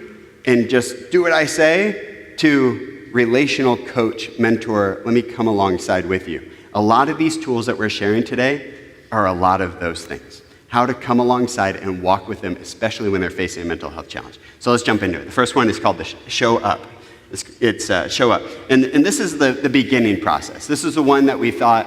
and just do what I say to relational coach, mentor, let me come alongside with you. A lot of these tools that we're sharing today are a lot of those things. How to come alongside and walk with them, especially when they're facing a mental health challenge. So let's jump into it. The first one is called the show up. It's show up. And this is the beginning process. This is the one that we thought,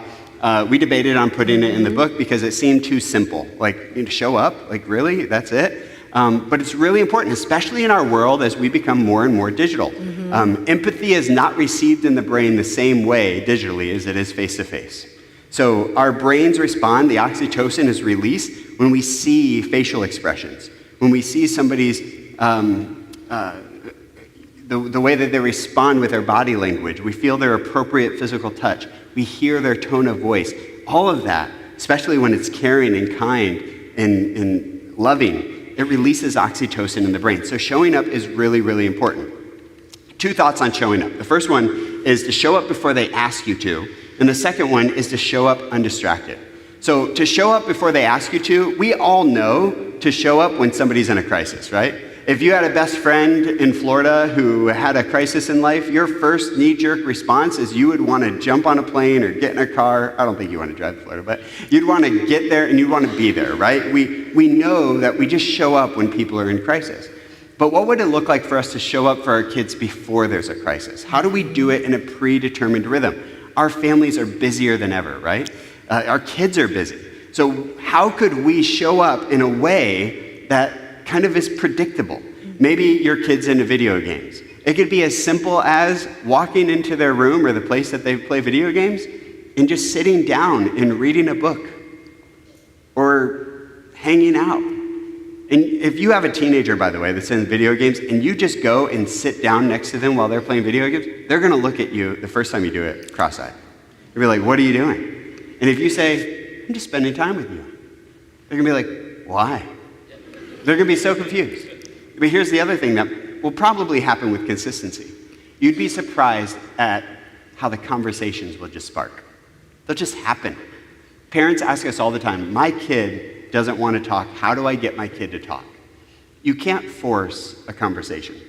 we debated on putting it in the book because it seemed too simple. Like, show up? Like, really? That's it? But it's really important, especially in our world as we become more and more digital. Empathy is not received in the brain the same way digitally as it is face-to-face. So our brains respond, the oxytocin is released when we see facial expressions, when we see somebody's, the way that they respond with their body language, we feel their appropriate physical touch, we hear their tone of voice. All of that, especially when it's caring and kind and loving, it releases oxytocin in the brain. So showing up is really, really important. 2 thoughts on showing up. The first one is to show up before they ask you to. And the second one is to show up undistracted. So to show up before they ask you to, we all know to show up when somebody's in a crisis, right? If you had a best friend in Florida who had a crisis in life, your first knee-jerk response is you would want to jump on a plane or get in a car. I don't think you want to drive to Florida, but you'd want to get there and you'd want to be there, right? We know that we just show up when people are in crisis. But what would it look like for us to show up for our kids before there's a crisis? How do we do it in a predetermined rhythm? Our families are busier than ever, right? Our kids are busy. So how could we show up in a way that kind of is predictable? Maybe your kid's into video games. It could be as simple as walking into their room or the place that they play video games and just sitting down and reading a book or hanging out. And if you have a teenager, by the way, that's in video games, and you just go and sit down next to them while they're playing video games, they're going to look at you the first time you do it cross-eyed. They'll be like, what are you doing? And if you say, I'm just spending time with you, they're going to be like, why? They're going to be so confused. But here's the other thing that will probably happen with consistency. You'd be surprised at how the conversations will just spark. They'll just happen. Parents ask us all the time, my kid doesn't want to talk. How do I get my kid to talk? You can't force a conversation.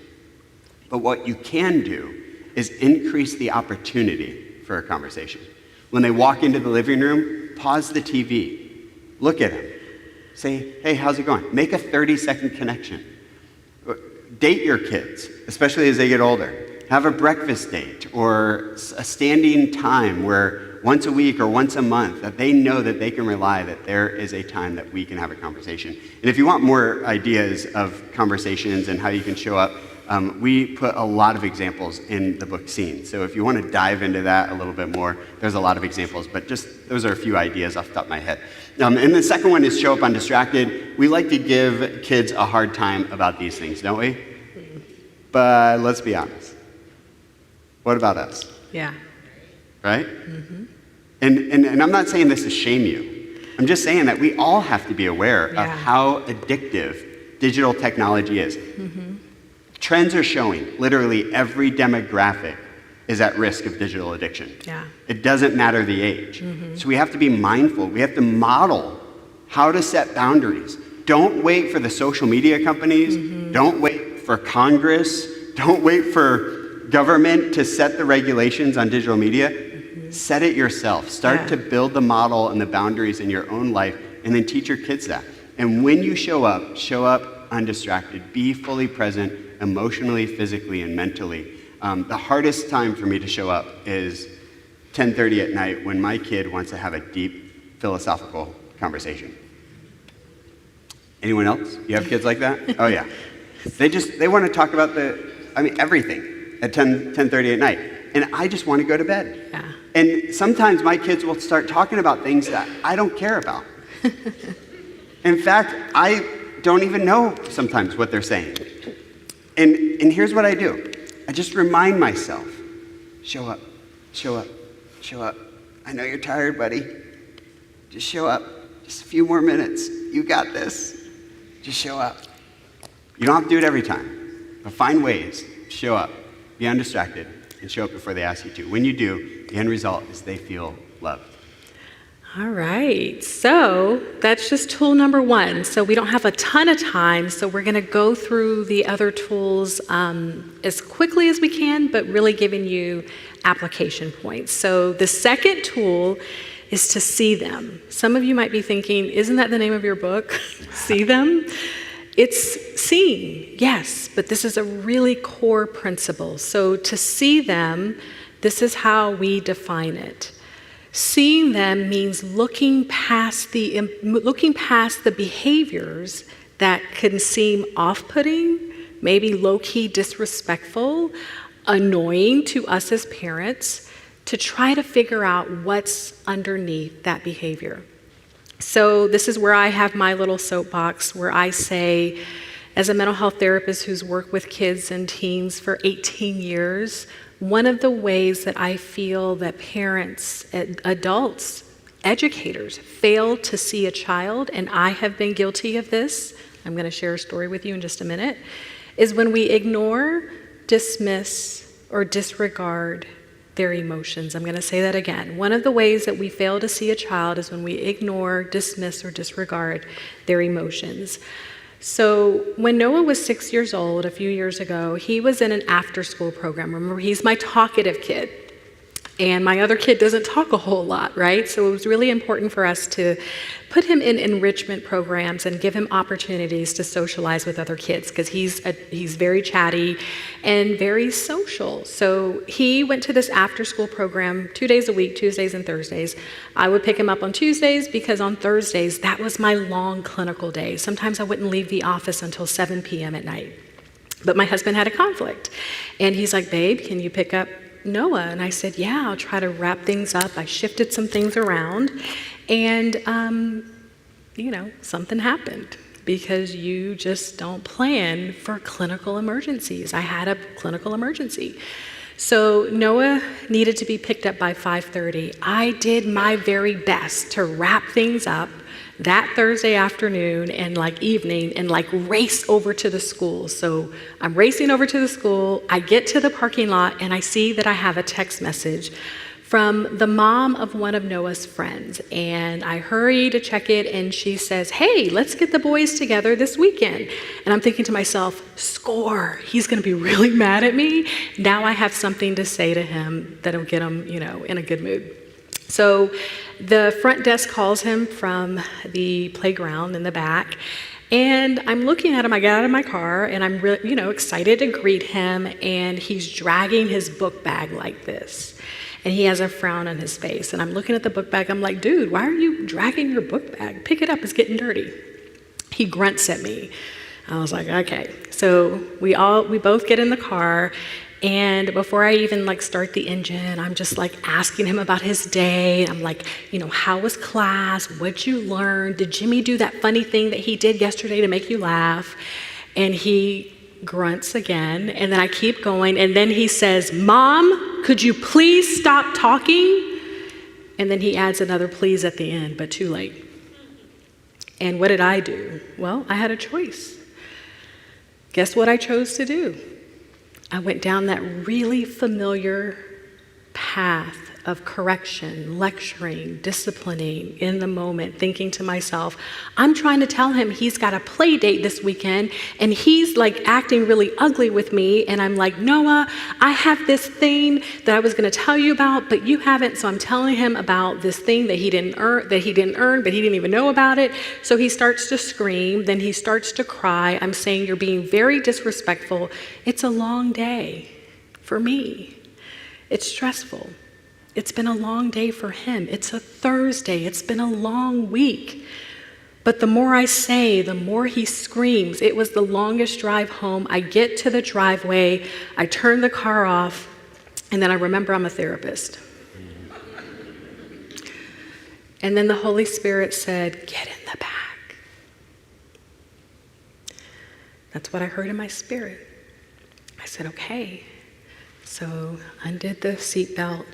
But what you can do is increase the opportunity for a conversation. When they walk into the living room, pause the TV. Look at them. Say, hey, how's it going? Make a 30-second connection. Date your kids, especially as they get older. Have a breakfast date or a standing time where once a week or once a month that they know that they can rely that there is a time that we can have a conversation. And if you want more ideas of conversations and how you can show up, we put a lot of examples in the book Scene. So if you want to dive into that a little bit more, there's a lot of examples, but just those are a few ideas off the top of my head. And the second one is show up undistracted. We like to give kids a hard time about these things, don't we? But let's be honest. What about us? Yeah. Right? And I'm not saying this to shame you. I'm just saying that we all have to be aware of how addictive digital technology is. Trends are showing literally every demographic is at risk of digital addiction. Yeah. It doesn't matter the age. So we have to be mindful. We have to model how to set boundaries. Don't wait for the social media companies. Don't wait for Congress. Don't wait for government to set the regulations on digital media. Set it yourself. Start to build the model and the boundaries in your own life, and then teach your kids that. And when you show up undistracted. Be fully present emotionally, physically, and mentally. The hardest time for me to show up is 10:30 at night when my kid wants to have a deep philosophical conversation. Anyone else? You have kids like that? Oh yeah. They want to talk about everything at 10:30 at night. And I just want to go to bed. Yeah. And sometimes my kids will start talking about things that I don't care about. In fact, I don't even know sometimes what they're saying. And here's what I do. I just remind myself, show up, show up, show up. I know you're tired, buddy. Just show up. Just a few more minutes. You got this. Just show up. You don't have to do it every time, but find ways. Show up. Be undistracted and show up before they ask you to. When you do, the end result is they feel loved. All right, so that's just tool number one. So we don't have a ton of time, so we're going to go through the other tools as quickly as we can, but really giving you application points. So the second tool is to see them. Some of you might be thinking, isn't that the name of your book? See them? It's seeing, yes, but this is a really core principle. So to see them, this is how we define it. Seeing them means looking past the behaviors that can seem off-putting, maybe low-key disrespectful, annoying to us as parents, to try to figure out what's underneath that behavior. So this is where I have my little soapbox where I say, as a mental health therapist who's worked with kids and teens for 18 years, one of the ways that I feel that parents, adults, educators fail to see a child, and I have been guilty of this, I'm going to share a story with you in just a minute, is when we ignore, dismiss, or disregard their emotions. I'm going to say that again. One of the ways that we fail to see a child is when we ignore, dismiss, or disregard their emotions. So when Noah was 6 years old, a few years ago, he was in an after-school program. Remember, he's my talkative kid. And my other kid doesn't talk a whole lot, right? So it was really important for us to put him in enrichment programs and give him opportunities to socialize with other kids because he's very chatty and very social. So he went to this after-school program 2 days a week, Tuesdays and Thursdays. I would pick him up on Tuesdays because on Thursdays, that was my long clinical day. Sometimes I wouldn't leave the office until 7 p.m. at night. But my husband had a conflict. And he's like, babe, can you pick up Noah? And I said, yeah, I'll try to wrap things up. I shifted some things around. And, something happened because you just don't plan for clinical emergencies. I had a clinical emergency. So Noah needed to be picked up by 5:30. I did my very best to wrap things up that Thursday afternoon and evening and race over to the school. So I'm racing over to the school. I get to the parking lot and I see that I have a text message from the mom of one of Noah's friends. And I hurry to check it and she says, hey, let's get the boys together this weekend. And I'm thinking to myself, score, he's gonna be really mad at me. Now I have something to say to him that'll get him, in a good mood. So the front desk calls him from the playground in the back, and I'm looking at him. I get out of my car, and I'm really, excited to greet him, and he's dragging his book bag like this, and he has a frown on his face, and I'm looking at the book bag. I'm like, dude, why are you dragging your book bag? Pick it up. It's getting dirty. He grunts at me. I was like, okay. So we both get in the car. And before I even start the engine, I'm just asking him about his day. I'm like, how was class? What'd you learn? Did Jimmy do that funny thing that he did yesterday to make you laugh? And he grunts again. And then I keep going. And then he says, Mom, could you please stop talking? And then he adds another please at the end, but too late. And what did I do? Well, I had a choice. Guess what I chose to do? I went down that really familiar path of correction, lecturing, disciplining in the moment, thinking to myself, I'm trying to tell him he's got a play date this weekend, and he's acting really ugly with me, and I'm like, Noah, I have this thing that I was going to tell you about, but you haven't, so I'm telling him about this thing that he didn't earn, but he didn't even know about it. So he starts to scream, then he starts to cry. I'm saying, you're being very disrespectful. It's a long day for me. It's stressful. It's been a long day for him. It's a Thursday. It's been a long week. But the more I say, the more he screams. It was the longest drive home. I get to the driveway, I turn the car off, and then I remember I'm a therapist. And then the Holy Spirit said, get in the back. That's what I heard in my spirit. I said, okay. So undid the seatbelt,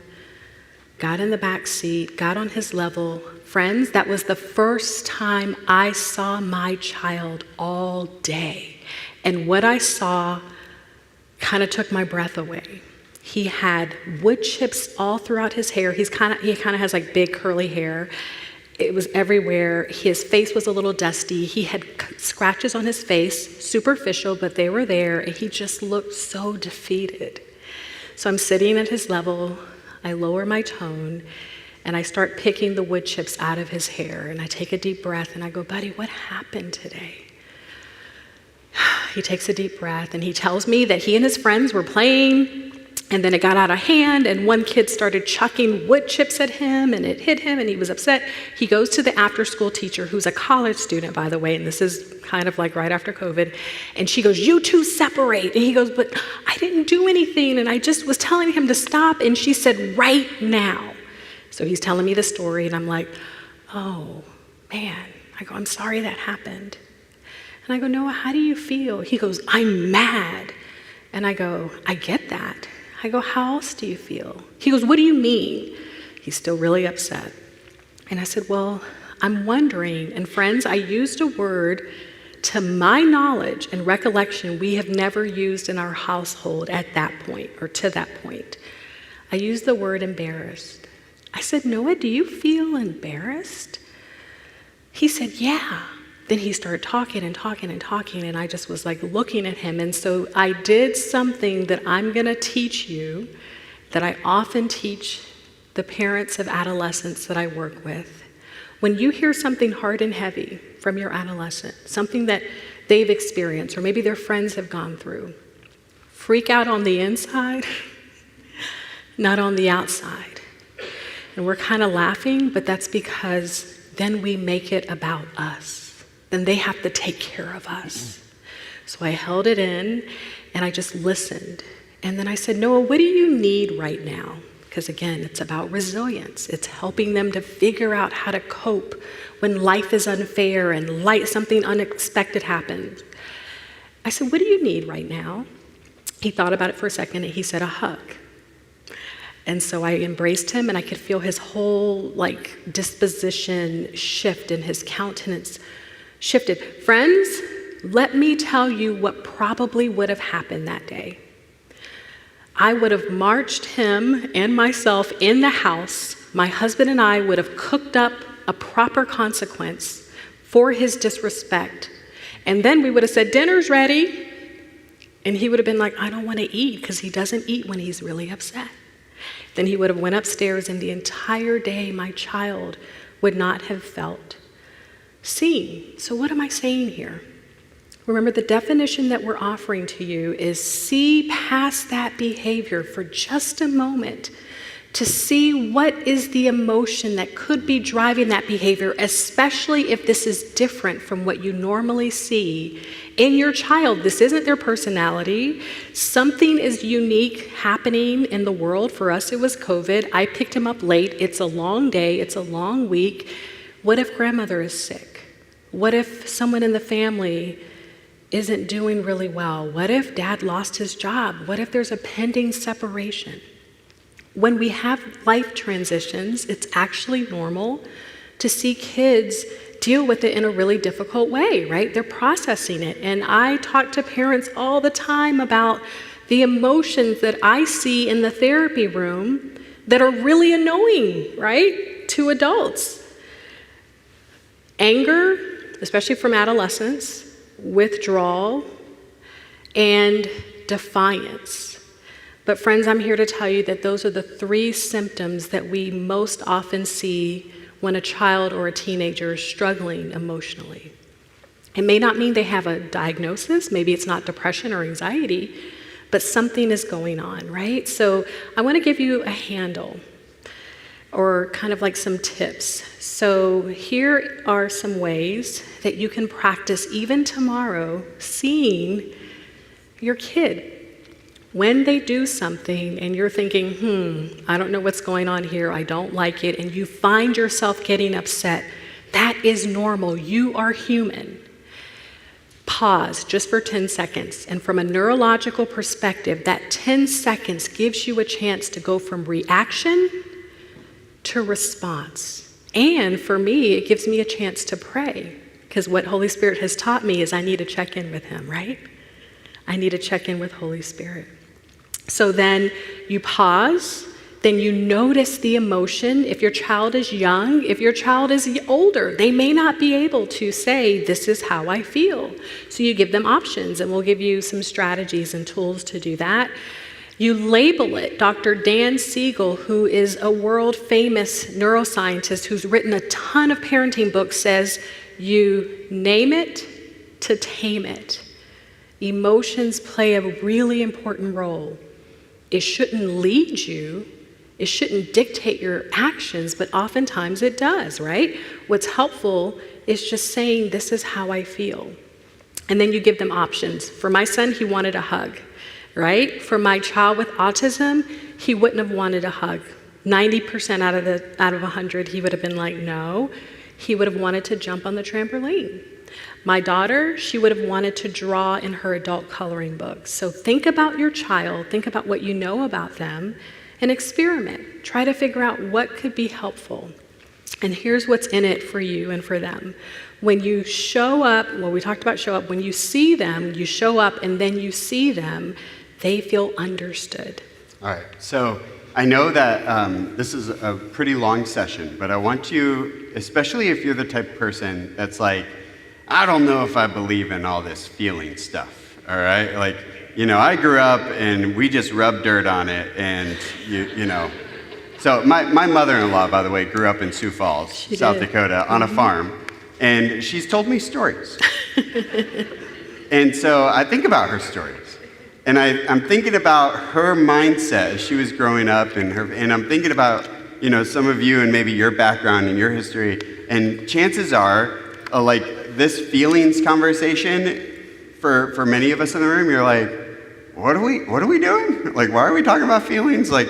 got in the back seat, got on his level. Friends, that was the first time I saw my child all day. And what I saw kind of took my breath away. He had wood chips all throughout his hair. He kind of has like big curly hair. It was everywhere. His face was a little dusty. He had scratches on his face, superficial, but they were there. And he just looked so defeated. So I'm sitting at his level. I lower my tone, and I start picking the wood chips out of his hair. And I take a deep breath, and I go, buddy, what happened today? He takes a deep breath, and he tells me that he and his friends were playing, and then it got out of hand, and one kid started chucking wood chips at him, and it hit him, and he was upset. He goes to the after-school teacher, who's a college student, by the way, and this is kind of like right after COVID, and she goes, you two separate. And he goes, but I didn't do anything, and I just was telling him to stop, and she said, right now. So he's telling me the story, and I'm like, oh, man. I go, I'm sorry that happened. And I go, Noah, how do you feel? He goes, I'm mad. And I go, I get that. I go, how else do you feel? He goes, what do you mean? He's still really upset. And I said, well, I'm wondering, and friends, I used a word, to my knowledge and recollection, we have never used in our household at that point, or to that point. I used the word embarrassed. I said, Noah, do you feel embarrassed? He said, yeah. Then he started talking and talking and talking, and I just was like looking at him. And so I did something that I'm going to teach you, that I often teach the parents of adolescents that I work with. When you hear something hard and heavy from your adolescent, something that they've experienced or maybe their friends have gone through, freak out on the inside, not on the outside. And we're kind of laughing, but that's because then we make it about us. Then they have to take care of us. So I held it in, and I just listened. And then I said, Noah, what do you need right now? Because again, it's about resilience. It's helping them to figure out how to cope when life is unfair and something unexpected happens. I said, what do you need right now? He thought about it for a second, and he said, a hug. And so I embraced him, and I could feel his whole disposition shift, and his countenance shifted. Friends, let me tell you what probably would have happened that day. I would have marched him and myself in the house. My husband and I would have cooked up a proper consequence for his disrespect. And then we would have said, dinner's ready. And he would have been like, I don't want to eat, because he doesn't eat when he's really upset. Then he would have went upstairs, and the entire day my child would not have felt seen. So what am I saying here? Remember, the definition that we're offering to you is see past that behavior for just a moment to see what is the emotion that could be driving that behavior, especially if this is different from what you normally see in your child. This isn't their personality. Something is unique happening in the world. For us, it was COVID. I picked him up late. It's a long day. It's a long week. What if grandmother is sick? What if someone in the family isn't doing really well? What if dad lost his job? What if there's a pending separation? When we have life transitions, it's actually normal to see kids deal with it in a really difficult way, right? They're processing it. And I talk to parents all the time about the emotions that I see in the therapy room that are really annoying, right, to adults. Anger, especially from adolescents, withdrawal, and defiance. But friends, I'm here to tell you that those are the 3 symptoms that we most often see when a child or a teenager is struggling emotionally. It may not mean they have a diagnosis, maybe it's not depression or anxiety, but something is going on, right? So I want to give you a handle or kind of like some tips. So here are some ways that you can practice even tomorrow seeing your kid when they do something and you're thinking, I don't know what's going on here, I don't like it, and you find yourself getting upset. That is normal. You are human. Pause just for 10 seconds. And from a neurological perspective, that 10 seconds gives you a chance to go from reaction to response. And for me, it gives me a chance to pray, because what Holy Spirit has taught me is I need to check in with him, right? I need to check in with Holy Spirit. So then you pause, then you notice the emotion. If your child is young, if your child is older, they may not be able to say, this is how I feel. So you give them options, and we'll give you some strategies and tools to do that. You label it. Dr. Dan Siegel, who is a world-famous neuroscientist who's written a ton of parenting books, says you name it to tame it. Emotions play a really important role. It shouldn't lead you. It shouldn't dictate your actions, but oftentimes it does, right? What's helpful is just saying, this is how I feel. And then you give them options. For my son, he wanted a hug, right? For my child with autism, he wouldn't have wanted a hug. 90% out of 100, he would have been like, no. He would have wanted to jump on the trampoline. My daughter, she would have wanted to draw in her adult coloring book. So think about your child, think about what you know about them, and experiment. Try to figure out what could be helpful. And here's what's in it for you and for them. When you show up, well, we talked about show up. When you see them, you show up and then you see them, they feel understood. All right, so I know that this is a pretty long session, but I want you, especially if you're the type of person that's like, I don't know if I believe in all this feeling stuff, all right? Like, I grew up and we just rubbed dirt on it and, you know. So my mother-in-law, by the way, grew up in Sioux Falls, South Dakota, on a farm, and she's told me stories. And so I think about her stories. And I'm thinking about her mindset as she was growing up, and I'm thinking about, some of you and maybe your background and your history, and chances are, like, this feelings conversation, for many of us in the room, you're like, what are we doing? Like, why are we talking about feelings? Like,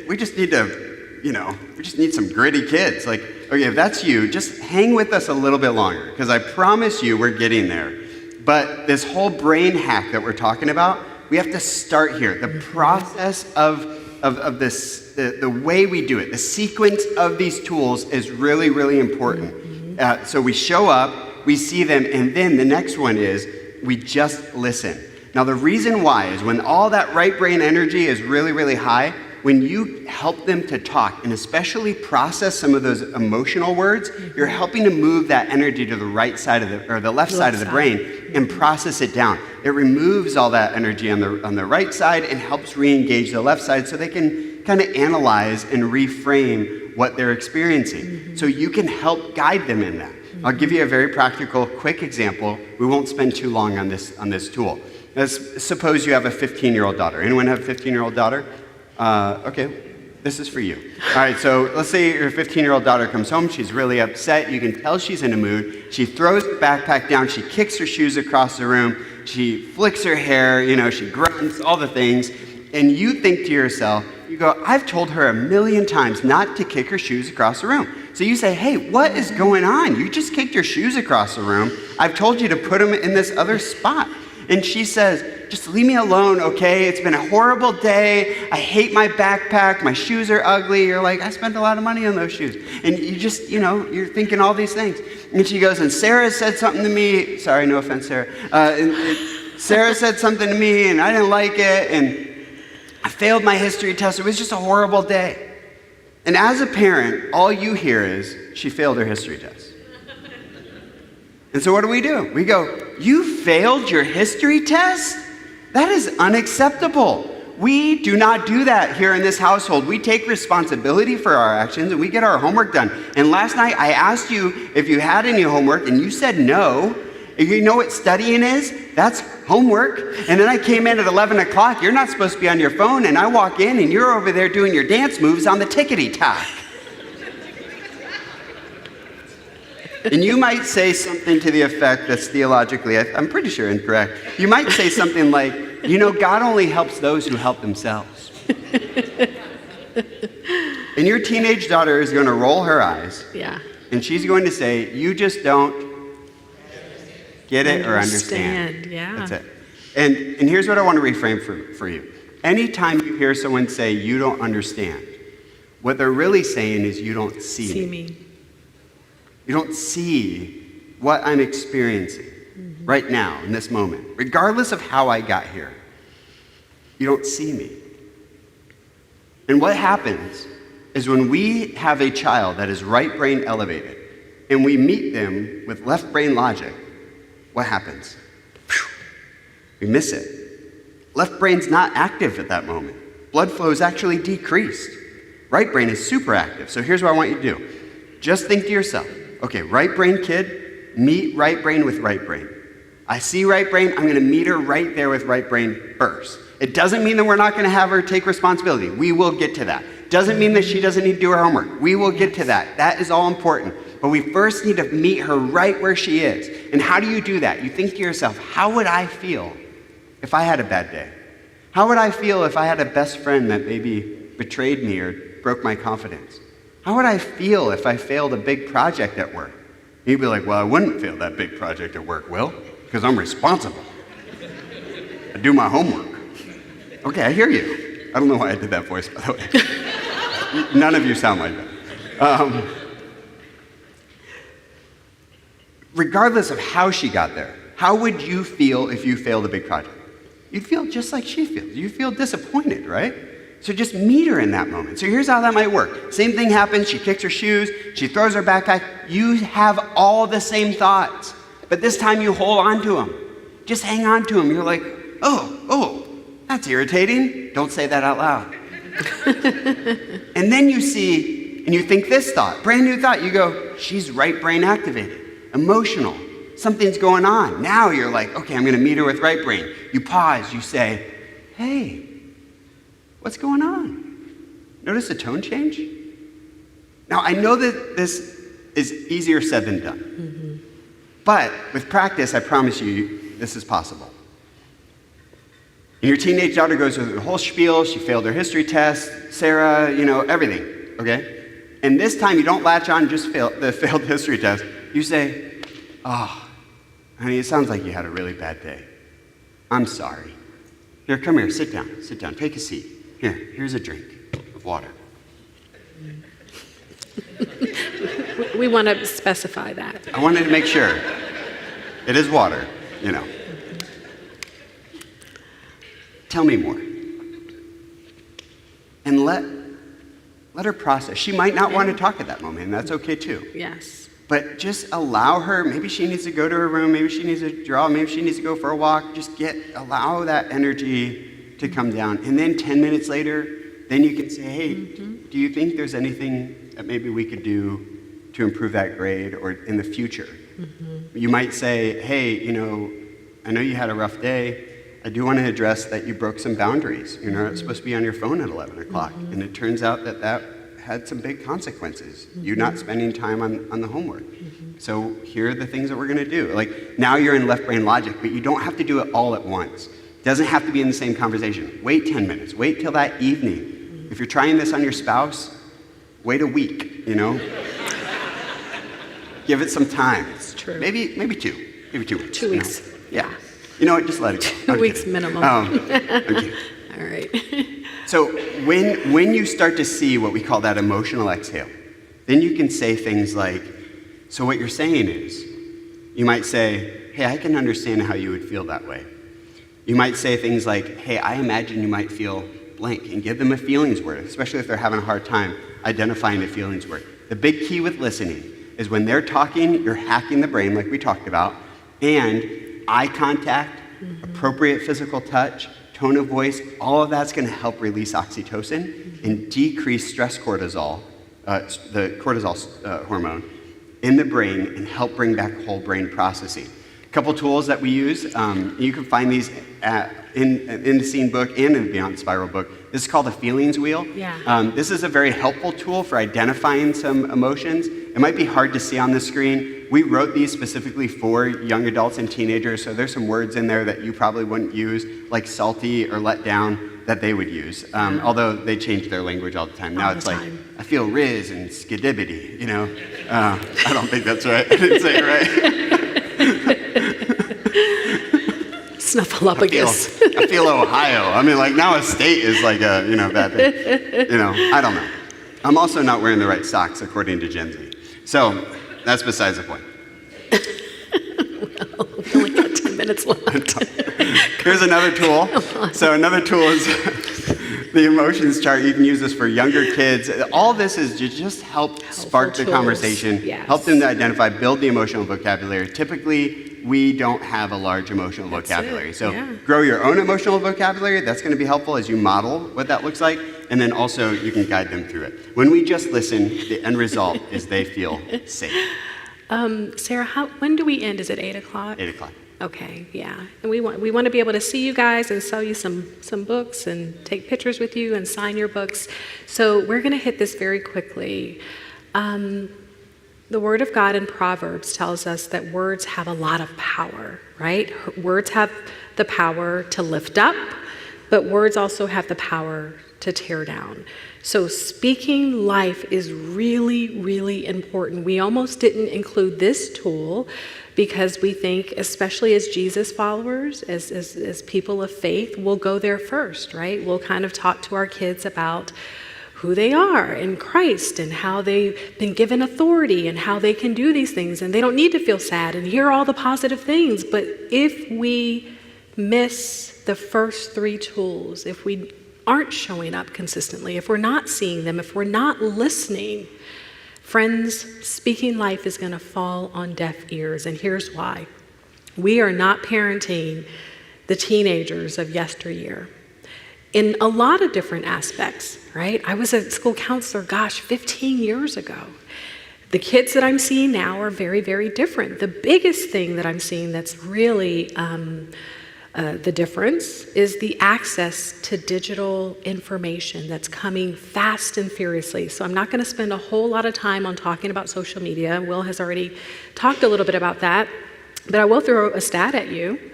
we just need to, we just need some gritty kids. Like, okay, if that's you, just hang with us a little bit longer, because I promise you we're getting there. But this whole brain hack that we're talking about, we have to start here. The process of this, the way we do it, the sequence of these tools is really, really important. So we show up, we see them, and then the next one is we just listen. Now, the reason why is when all that right brain energy is really, really high, when you help them to talk and especially process some of those emotional words, you're helping to move that energy to the right side or the left side of the brain and process it down. It removes all that energy on the right side and helps re-engage the left side so they can kind of analyze and reframe what they're experiencing. So you can help guide them in that. I'll give you a very practical, quick example. We won't spend too long on this tool. Let's suppose you have a 15-year-old daughter. Anyone have a 15-year-old daughter? Okay, this is for you. All right, so let's say your 15-year-old daughter comes home. She's really upset. You can tell she's in a mood. She throws the backpack down. She kicks her shoes across the room. She flicks her hair. She grunts, all the things. And you think to yourself, you go, I've told her 1,000,000 times not to kick her shoes across the room. So you say, hey, what is going on? You just kicked your shoes across the room. I've told you to put them in this other spot. And she says, just leave me alone, okay? It's been a horrible day. I hate my backpack. My shoes are ugly. You're like, I spent a lot of money on those shoes. And you just, you're thinking all these things. And she goes, and Sarah said something to me. Sorry, no offense, Sarah. Sarah said something to me, and I didn't like it. And I failed my history test. It was just a horrible day. And as a parent, all you hear is, she failed her history test. And so what do? We go, you failed your history test? That is unacceptable. We do not do that here in this household. We take responsibility for our actions and we get our homework done. And last night I asked you if you had any homework and you said no. And you know what studying is? That's homework. And then I came in at 11 o'clock. You're not supposed to be on your phone. And I walk in and you're over there doing your dance moves on the tickety-tock. And you might say something to the effect that's theologically, I'm pretty sure incorrect. You might say something like, you know, God only helps those who help themselves. And your teenage daughter is going to roll her eyes. Yeah. And she's going to say, you just don't get it or understand. Yeah. That's it. And here's what I want to reframe for you. Anytime you hear someone say, you don't understand, what they're really saying is, you don't see me. You don't see what I'm experiencing right now in this moment, regardless of how I got here. You don't see me. And what happens is when we have a child that is right brain elevated and we meet them with left brain logic, what happens? We miss it. Left brain's not active at that moment. Blood flow is actually decreased. Right brain is super active. So here's what I want you to do. Just think to yourself, okay, right brain kid, meet right brain with right brain. I see right brain, I'm going to meet her right there with right brain first. It doesn't mean that we're not going to have her take responsibility. We will get to that. Doesn't mean that she doesn't need to do her homework. We will get to that. That is all important. But we first need to meet her right where she is. And how do you do that? You think to yourself, how would I feel if I had a bad day? How would I feel if I had a best friend that maybe betrayed me or broke my confidence? How would I feel if I failed a big project at work? You'd be like, well, I wouldn't fail that big project at work, Will, because I'm responsible. I do my homework. Okay, I hear you. I don't know why I did that voice, by the way. None of you sound like that. Regardless of how she got there, how would you feel if you failed a big project? You'd feel just like she feels. You'd feel disappointed, right? So just meet her in that moment. So here's how that might work. Same thing happens. She kicks her shoes. She throws her backpack. You have all the same thoughts. But this time you hold on to them. Just hang on to them. You're like, oh, that's irritating. Don't say that out loud. And then you see, and you think this thought, brand new thought. You go, she's right brain activated, emotional. Something's going on. Now you're like, okay, I'm going to meet her with right brain. You pause. You say, hey, what's going on? Notice the tone change? Now, I know that this is easier said than done. But with practice, I promise you, this is possible. And your teenage daughter goes through the whole spiel. She failed her history test. Sarah, everything, okay? And this time, you don't latch on just the failed history test. You say, oh, honey, it sounds like you had a really bad day. I'm sorry. Here, come here, sit down, take a seat. Here's a drink of water. We want to specify that. I wanted to make sure. It is water, Tell me more. And let her process. She might not want to talk at that moment, and that's okay too. Yes. But just allow her, maybe she needs to go to her room, maybe she needs to draw, maybe she needs to go for a walk. Just allow that energy to come down. And then 10 minutes later, then you can say, hey, do you think there's anything that maybe we could do to improve that grade or in the future? You might say, hey, I know you had a rough day. I do want to address that you broke some boundaries. You're not supposed to be on your phone at 11 o'clock. And it turns out that had some big consequences. You not spending time on the homework. So here are the things that we're going to do. Like, now you're in left brain logic, but you don't have to do it all at once. It doesn't have to be in the same conversation. Wait 10 minutes. Wait till that evening. If you're trying this on your spouse, wait a week, Give it some time. It's true. Maybe 2. Maybe 2 weeks. 2 weeks. Yeah. You know what? Just let it go. 2 weeks minimum. Okay. All right. So when you start to see what we call that emotional exhale, then you can say things like, so what you're saying is, you might say, hey, I can understand how you would feel that way. You might say things like, hey, I imagine you might feel blank, and give them a feelings word, especially if they're having a hard time identifying a feelings word. The big key with listening is when they're talking, you're hacking the brain like we talked about, and eye contact, appropriate physical touch, tone of voice, all of that's going to help release oxytocin and decrease stress cortisol, the cortisol hormone in the brain, and help bring back whole brain processing. couple tools that we use. You can find these in the Scene book and in the Beyond Spiral book. This is called the Feelings Wheel. Yeah. This is a very helpful tool for identifying some emotions. It might be hard to see on the screen. We wrote these specifically for young adults and teenagers, so there's some words in there that you probably wouldn't use, like salty or let down, that they would use. Although they change their language all the time. Now it's like, I feel riz and skidibbity, you know? I don't think that's right. I didn't say it right. Snuffleupagus. I feel Ohio. I mean, like, now a state is like a, bad thing. I don't know. I'm also not wearing the right socks, according to Gen Z. So, that's besides the point. Well, we only got 10 minutes left. Here's another tool. So, another tool is the emotions chart. You can use this for younger kids. All this is to just help spark the conversation, help them to identify, build the emotional vocabulary. Typically, we don't have a large emotional vocabulary. So grow your own emotional vocabulary. That's going to be helpful as you model what that looks like. And then also you can guide them through it. When we just listen, the end result is they feel safe. Sarah, when do we end? Is it 8 o'clock? 8 o'clock. Okay, yeah. And we want to be able to see you guys and sell you some books and take pictures with you and sign your books. So we're going to hit this very quickly. The Word of God in Proverbs tells us that words have a lot of power, right? Words have the power to lift up, but words also have the power to tear down. So speaking life is really, really important. We almost didn't include this tool because we think, especially as Jesus followers, as people of faith, we'll go there first, right? We'll kind of talk to our kids about who they are in Christ and how they've been given authority and how they can do these things and they don't need to feel sad and hear all the positive things. But if we miss the first 3 tools, if we aren't showing up consistently, if we're not seeing them, if we're not listening, friends, speaking life is going to fall on deaf ears. And here's why. We are not parenting the teenagers of yesteryear. In a lot of different aspects, right? I was a school counselor, 15 years ago. The kids that I'm seeing now are very, very different. The biggest thing that I'm seeing that's really the difference is the access to digital information that's coming fast and furiously. So I'm not going to spend a whole lot of time on talking about social media. Will has already talked a little bit about that, but I will throw a stat at you.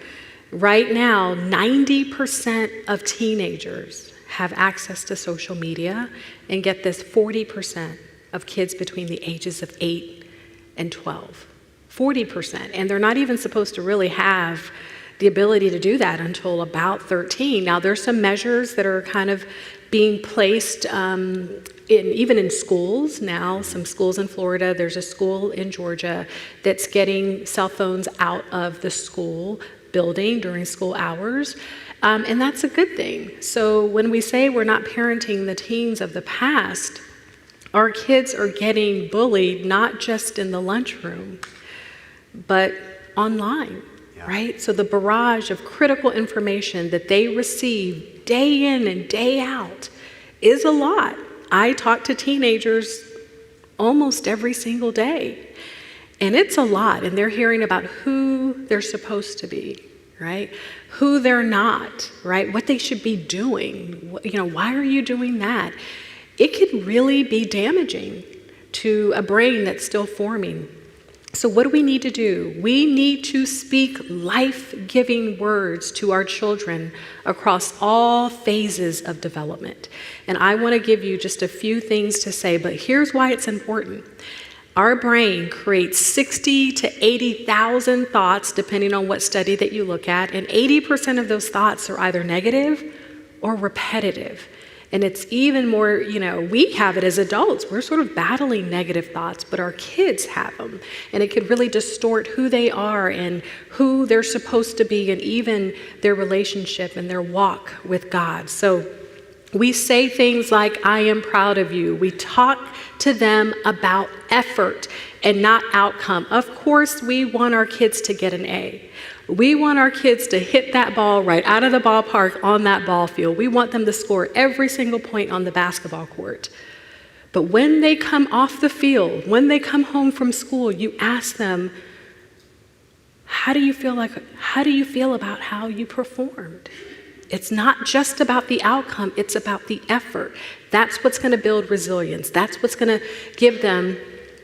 Right now, 90% of teenagers have access to social media, and get this, 40% of kids between the ages of 8 and 12. 40%, and they're not even supposed to really have the ability to do that until about 13. Now, there's some measures that are kind of being placed even in schools now. Some schools in Florida, there's a school in Georgia that's getting cell phones out of the school building during school hours, and that's a good thing. So when we say we're not parenting the teens of the past, our kids are getting bullied not just in the lunchroom, but online, right? So the barrage of critical information that they receive day in and day out is a lot. I talk to teenagers almost every single day. And it's a lot, and they're hearing about who they're supposed to be, right? Who they're not, right? What they should be doing. Why are you doing that? It could really be damaging to a brain that's still forming. So what do we need to do? We need to speak life-giving words to our children across all phases of development. And I want to give you just a few things to say, but here's why it's important. Our brain creates 60 to 80,000 thoughts, depending on what study that you look at, and 80% of those thoughts are either negative or repetitive. And it's even more, we have it as adults. We're sort of battling negative thoughts, but our kids have them. And it could really distort who they are and who they're supposed to be and even their relationship and their walk with God. So we say things like, I am proud of you. We talk to them about effort and not outcome. Of course, we want our kids to get an A. We want our kids to hit that ball right out of the ballpark on that ball field. We want them to score every single point on the basketball court. But when they come off the field, when they come home from school, you ask them, how do you feel about how you performed? It's not just about the outcome, it's about the effort. That's what's going to build resilience. That's what's going to give them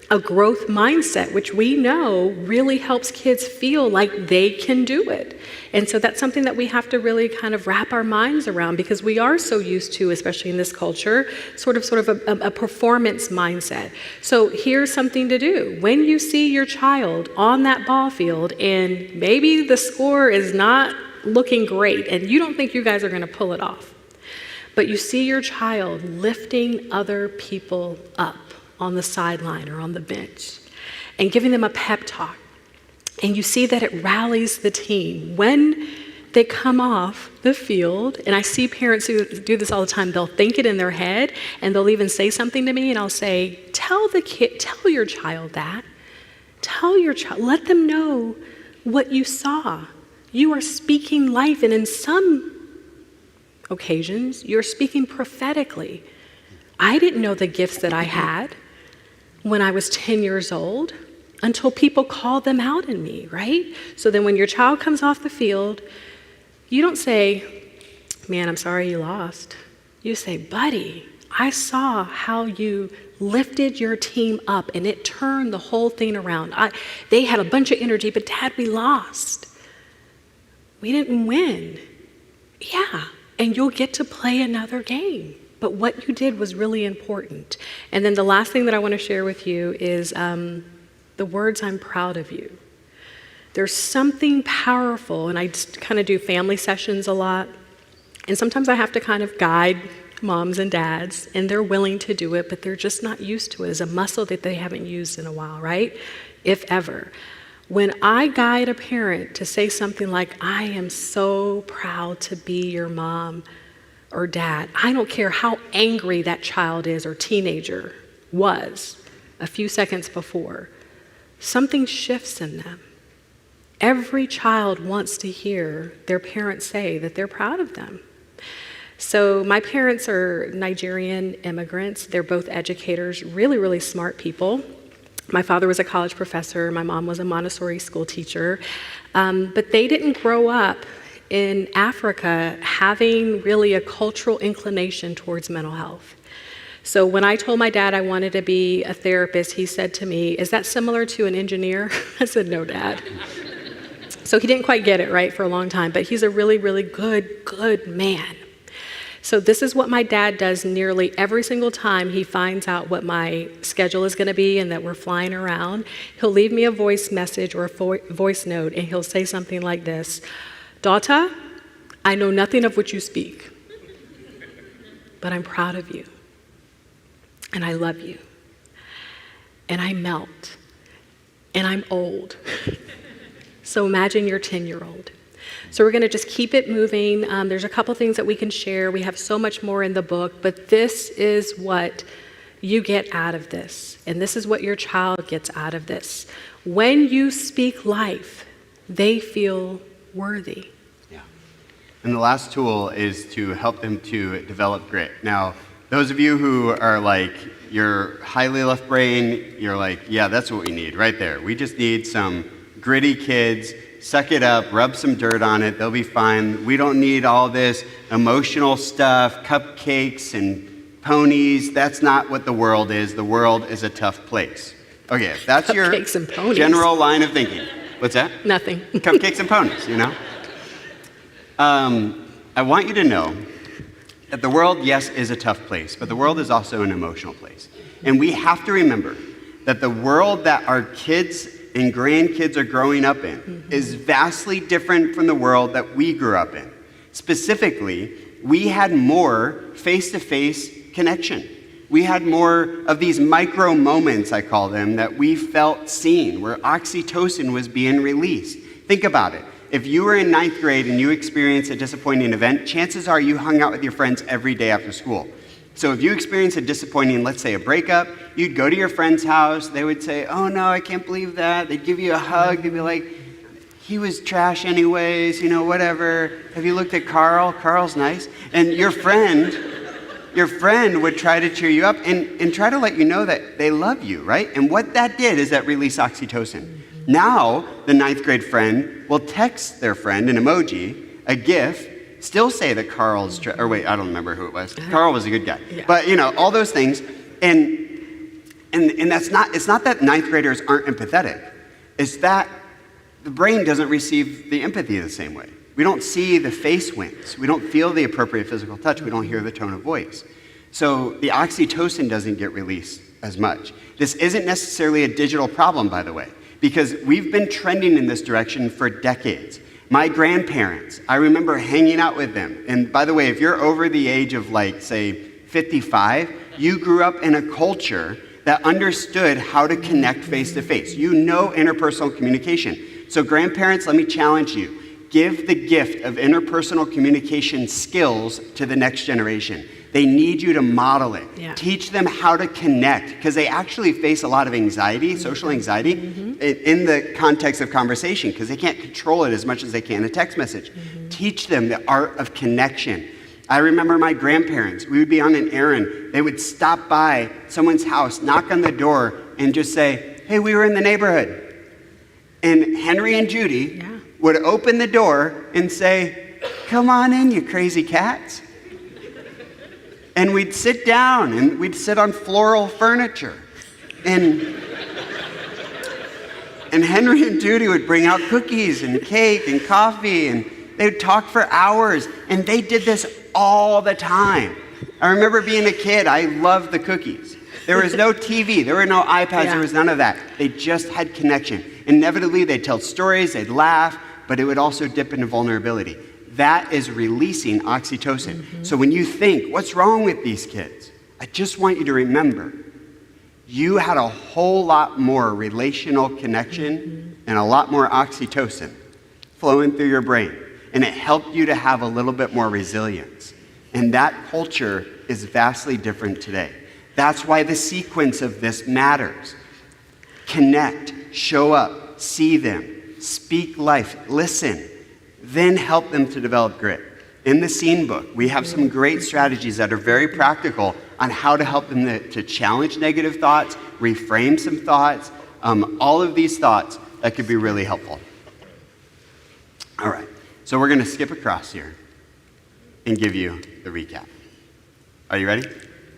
a growth mindset, which we know really helps kids feel like they can do it. And so that's something that we have to really kind of wrap our minds around, because we are so used to, especially in this culture, sort of a performance mindset. So here's something to do. When you see your child on that ball field and maybe the score is not looking great and you don't think you guys are going to pull it off, but you see your child lifting other people up on the sideline or on the bench and giving them a pep talk, and you see that it rallies the team when they come off the field. And I see parents who do this all the time. They'll think it in their head and they'll even say something to me, and I'll say, tell your child that. Tell your child, let them know what you saw. You are speaking life, and in some occasions, you're speaking prophetically. I didn't know the gifts that I had when I was 10 years old until people called them out in me, right? So then when your child comes off the field, you don't say, man, I'm sorry you lost. You say, buddy, I saw how you lifted your team up and it turned the whole thing around. They had a bunch of energy, but Dad, we lost. We didn't win. Yeah, and you'll get to play another game. But what you did was really important. And then the last thing that I want to share with you is the words, I'm proud of you. There's something powerful, and I just kind of do family sessions a lot. And sometimes I have to kind of guide moms and dads, and they're willing to do it, but they're just not used to it. It's a muscle that they haven't used in a while, right? If ever. When I guide a parent to say something like, I am so proud to be your mom or dad, I don't care how angry that child is or teenager was a few seconds before, something shifts in them. Every child wants to hear their parents say that they're proud of them. So my parents are Nigerian immigrants. They're both educators, really, really smart people. My father was a college professor. My mom was a Montessori school teacher. But they didn't grow up in Africa having really a cultural inclination towards mental health. So when I told my dad I wanted to be a therapist, he said to me, is that similar to an engineer? I said, no, Dad. So he didn't quite get it right for a long time, but he's a really, really good man. So this is what my dad does nearly every single time he finds out what my schedule is going to be and that we're flying around. He'll leave me a voice message or a voice note, and he'll say something like this: daughter, I know nothing of what you speak, but I'm proud of you, and I love you, and I melt, and I'm old. So imagine your 10-year-old. So we're going to just keep it moving. There's a couple things that we can share. We have so much more in the book, but this is what you get out of this, and this is what your child gets out of this. When you speak life, they feel worthy. Yeah. And the last tool is to help them to develop grit. Now, those of you who are like, you're highly left brain, you're like, yeah, that's what we need right there. We just need some gritty kids. Suck it up, rub some dirt on it, they'll be fine. We don't need all this emotional stuff, cupcakes and ponies. That's not what the world is. The world is a tough place. Okay, if that's your general line of thinking. What's that? Nothing. Cupcakes and ponies, you know? I want you to know that the world, yes, is a tough place, but the world is also an emotional place. And we have to remember that the world that our kids and grandkids are growing up in is vastly different from the world that we grew up in. Specifically, we had more face-to-face connection. We had more of these micro moments, I call them, that we felt seen, where oxytocin was being released. Think about it. If you were in 9th grade and you experienced a disappointing event, chances are you hung out with your friends every day after school. So if you experience a disappointing, let's say a breakup, you'd go to your friend's house, they would say, oh no, I can't believe that. They'd give you a hug, they'd be like, he was trash anyways, you know, whatever. Have you looked at Carl? Carl's nice. And your friend your friend would try to cheer you up and try to let you know that they love you, right? And what that did is that released oxytocin. Now, the 9th grade friend will text their friend an emoji, a GIF, still say that Carl's, or wait, I don't remember who it was. Carl was a good guy. Yeah. But, all those things. And that's not, it's not that 9th graders aren't empathetic. It's that the brain doesn't receive the empathy the same way. We don't see the face winks. We don't feel the appropriate physical touch. We don't hear the tone of voice. So the oxytocin doesn't get released as much. This isn't necessarily a digital problem, by the way, because we've been trending in this direction for decades. My grandparents, I remember hanging out with them. And by the way, if you're over the age of say 55, you grew up in a culture that understood how to connect face to face. You know interpersonal communication. So grandparents, let me challenge you. Give the gift of interpersonal communication skills to the next generation. They need you to model it. Yeah. Teach them how to connect, because they actually face a lot of anxiety, social anxiety, in the context of conversation, because they can't control it as much as they can a text message. Teach them the art of connection. I remember my grandparents, we would be on an errand. They would stop by someone's house, knock on the door, and just say, hey, we were in the neighborhood. And Henry and Judy would open the door and say, come on in, you crazy cats. And we'd sit down, and we'd sit on floral furniture. And Henry and Judy would bring out cookies and cake and coffee, and they would talk for hours. And they did this all the time. I remember being a kid, I loved the cookies. There was no TV, there were no iPads, there was none of that. They just had connection. Inevitably, they'd tell stories, they'd laugh, but it would also dip into vulnerability. That is releasing oxytocin. So when you think, what's wrong with these kids? I just want you to remember, you had a whole lot more relational connection and a lot more oxytocin flowing through your brain. And it helped you to have a little bit more resilience. And that culture is vastly different today. That's why the sequence of this matters. Connect, show up, see them, speak life, listen, then help them to develop grit. In the Scene book, we have some great strategies that are very practical on how to help them to challenge negative thoughts, reframe some thoughts, all of these thoughts that could be really helpful. All right, so we're going to skip across here and give you the recap. Are you ready?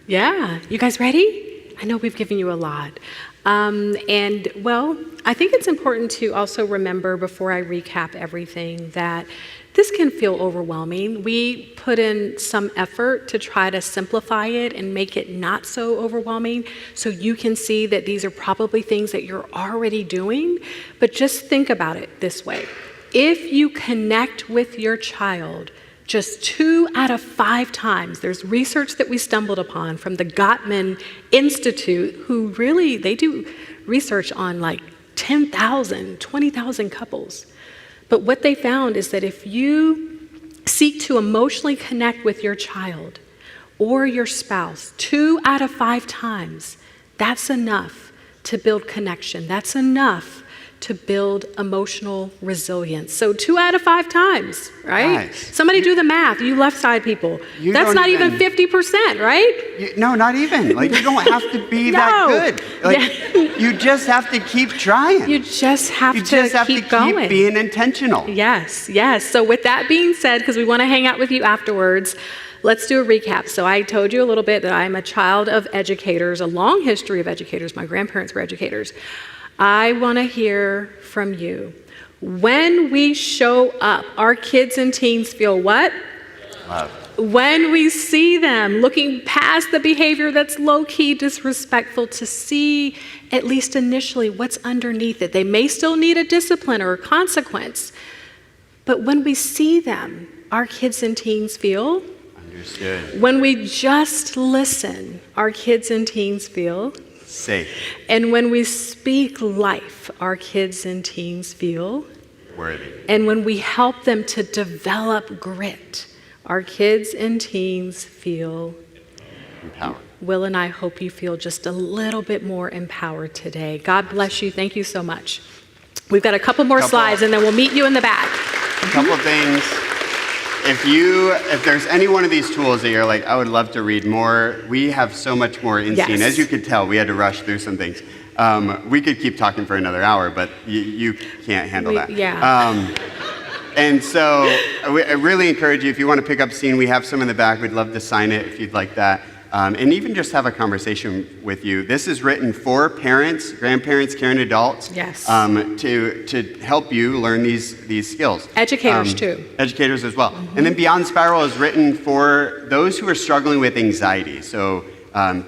Yeah. You guys ready? I know we've given you a lot. I think it's important to also remember before I recap everything that this can feel overwhelming. We put in some effort to try to simplify it and make it not so overwhelming so you can see that these are probably things that you're already doing. But just think about it this way. If you connect with your child just 2 out of 5 times, there's research that we stumbled upon from the Gottman Institute, who really, they do research on 10,000, 20,000 couples. But what they found is that if you seek to emotionally connect with your child or your spouse 2 out of 5 times, that's enough to build connection. That's enough to build emotional resilience. So 2 out of 5 times, right? Nice. Somebody do the math, you left side people. That's not even 50%, right? No, not even. You don't have to be that good. You just have to keep trying. You just have to keep going. Keep being intentional. Yes. So with that being said, because we want to hang out with you afterwards, let's do a recap. So I told you a little bit that I'm a child of educators, a long history of educators. My grandparents were educators. I want to hear from you. When we show up, our kids and teens feel what? Love. When we see them looking past the behavior that's low-key disrespectful to see, at least initially, what's underneath it. They may still need a discipline or a consequence, but when we see them, our kids and teens feel? Understood. When we just listen, our kids and teens feel? Safe. And when we speak life, our kids and teens feel? Worthy. And when we help them to develop grit, our kids and teens feel? Empowered. Will and I hope you feel just a little bit more empowered today. God bless you. Thank you so much. We've got a couple more slides, and then we'll meet you in the back. A couple of things. if there's any one of these tools that you're like, I would love to read more, we have so much more in scene. Yes. As you could tell, we had to rush through some things. We could keep talking for another hour, but you can't handle that. Yeah. And so I really encourage you, if you want to pick up Scene, we have some in the back. We'd love to sign it if you'd like that. And even just have a conversation with you. This is written for parents, grandparents, caring adults. Yes. To help you learn these skills. Educators too. Educators as well. And then Beyond the Spiral is written for those who are struggling with anxiety. So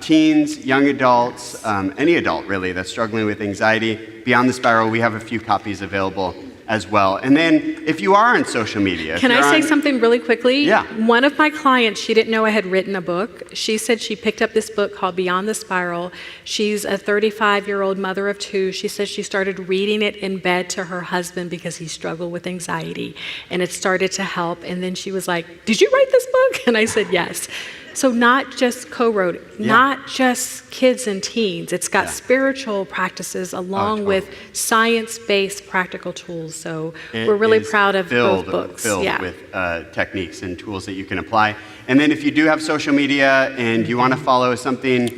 teens, young adults, any adult really that's struggling with anxiety. Beyond the Spiral, we have a few copies available as well. And then if you are on social media. Can I say something really quickly? Yeah. One of my clients, she didn't know I had written a book. She said she picked up this book called Beyond the Spiral. She's a 35-year-old mother of two. She said she started reading it in bed to her husband because he struggled with anxiety. And it started to help. And then she was like, did you write this book? And I said, yes. So not just co-wrote it, not just kids and teens. It's got spiritual practices along with science-based practical tools. So we're really proud of both books. Filled with techniques and tools that you can apply. And then if you do have social media and you want to follow something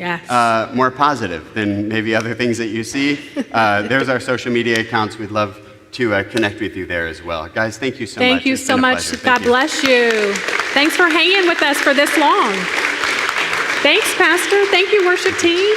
more positive than maybe other things that you see, there's our social media accounts. We'd love to connect with you there as well. Guys, thank you so much. Thank you so much. God bless you. Thanks for hanging with us for this long. Thanks, Pastor. Thank you, worship team.